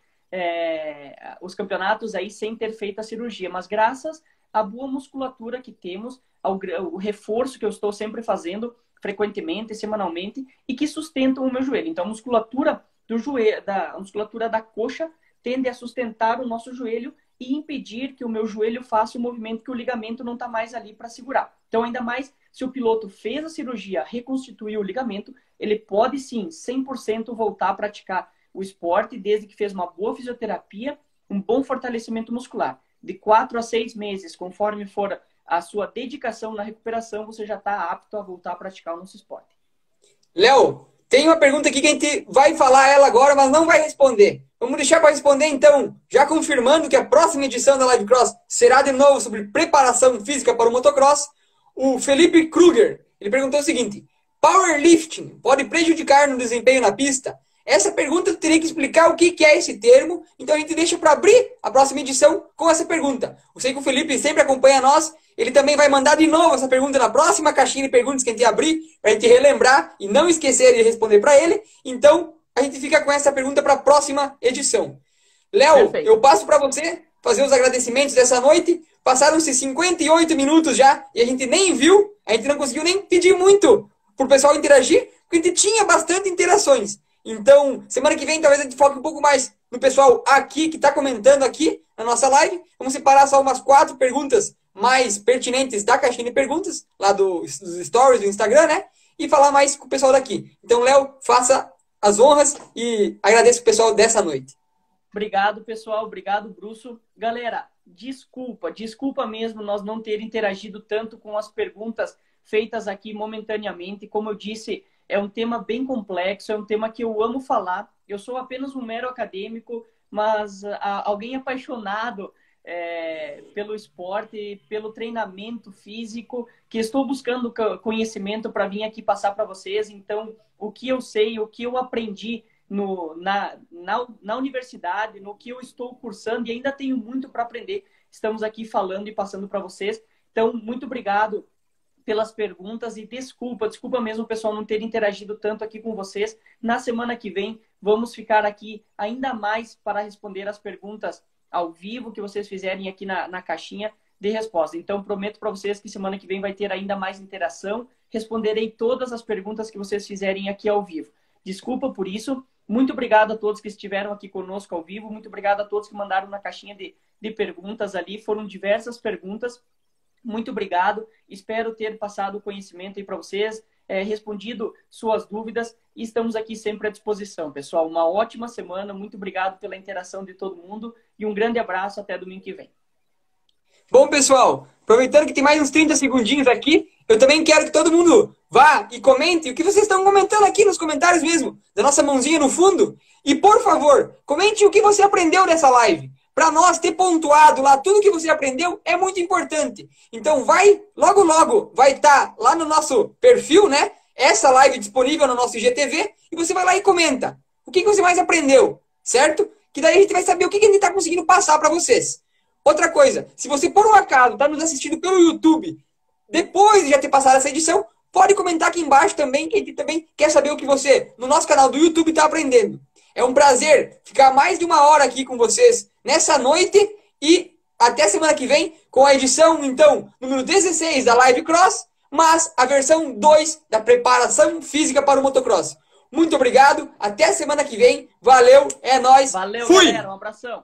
os campeonatos aí sem ter feito a cirurgia. Mas graças à boa musculatura que temos, ao reforço que eu estou sempre fazendo, frequentemente, semanalmente, e que sustentam o meu joelho. Então, a musculatura do joelho, a musculatura da coxa tende a sustentar o nosso joelho e impedir que o meu joelho faça o movimento que o ligamento não está mais ali para segurar. Então, ainda mais se o piloto fez a cirurgia, reconstituiu o ligamento, ele pode sim, 100% voltar a praticar o esporte, desde que fez uma boa fisioterapia, um bom fortalecimento muscular. De 4 a 6 meses, conforme for a sua dedicação na recuperação, você já está apto a voltar a praticar o nosso esporte. Léo, tem uma pergunta aqui que a gente vai falar ela agora, mas não vai responder. Vamos deixar para responder então, já confirmando que a próxima edição da Live Cross será de novo sobre preparação física para o motocross. O Felipe Kruger, ele perguntou o seguinte: powerlifting pode prejudicar no desempenho na pista? Essa pergunta eu teria que explicar o que é esse termo, então a gente deixa para abrir a próxima edição com essa pergunta. Eu sei que o Felipe sempre acompanha nós, ele também vai mandar de novo essa pergunta na próxima caixinha de perguntas que a gente abrir, para a gente relembrar e não esquecer de responder para ele. Então, a gente fica com essa pergunta para a próxima edição. Léo, eu passo para você fazer os agradecimentos dessa noite. Passaram-se 58 minutos já e a gente nem viu, a gente não conseguiu nem pedir muito para o pessoal interagir, porque a gente tinha bastante interações. Então, semana que vem talvez a gente foque um pouco mais no pessoal aqui, que está comentando aqui na nossa live. Vamos separar só umas 4 perguntas mais pertinentes da caixinha de perguntas, lá dos stories do Instagram, né? E falar mais com o pessoal daqui. Então, Léo, faça as honras e agradeço o pessoal dessa noite. Obrigado, pessoal. Obrigado, Brusso. Galera, desculpa mesmo nós não ter interagido tanto com as perguntas feitas aqui momentaneamente. Como eu disse, é um tema bem complexo, é um tema que eu amo falar. Eu sou apenas um mero acadêmico, mas alguém apaixonado pelo esporte, pelo treinamento físico, que estou buscando conhecimento para vir aqui passar para vocês. Então, o que eu sei, o que eu aprendi na universidade, no que eu estou cursando, e ainda tenho muito para aprender, estamos aqui falando e passando para vocês. Então, muito obrigado pelas perguntas e desculpa mesmo o pessoal não ter interagido tanto aqui com vocês. Na semana que vem, vamos ficar aqui ainda mais para responder as perguntas ao vivo que vocês fizerem aqui na caixinha de resposta. Então, prometo para vocês que semana que vem vai ter ainda mais interação. Responderei todas as perguntas que vocês fizerem aqui ao vivo. Desculpa por isso. Muito obrigado a todos que estiveram aqui conosco ao vivo. Muito obrigado a todos que mandaram na caixinha de perguntas ali. Foram diversas perguntas. Muito obrigado. Espero ter passado o conhecimento aí para vocês, respondido suas dúvidas. E estamos aqui sempre à disposição, pessoal. Uma ótima semana. Muito obrigado pela interação de todo mundo. E um grande abraço. Até domingo que vem. Bom, pessoal, aproveitando que tem mais uns 30 segundinhos aqui, eu também quero que todo mundo vá e comente o que vocês estão comentando aqui nos comentários mesmo, da nossa mãozinha no fundo. E, por favor, comente o que você aprendeu nessa live. Para nós ter pontuado lá tudo que você aprendeu é muito importante. Então, logo vai estar lá no nosso perfil, né? Essa live disponível no nosso IGTV, e você vai lá e comenta o que você mais aprendeu, certo? Que daí a gente vai saber o que a gente está conseguindo passar para vocês. Outra coisa, se você por um acaso está nos assistindo pelo YouTube, depois de já ter passado essa edição, pode comentar aqui embaixo também, que a gente também quer saber o que você, no nosso canal do YouTube, está aprendendo. É um prazer ficar mais de 1 hora aqui com vocês nessa noite e até semana que vem com a edição, então, número 16 da Live Cross, mas a versão 2 da preparação física para o motocross. Muito obrigado, até semana que vem, valeu, é nóis, Valeu, fui! galera, um abração.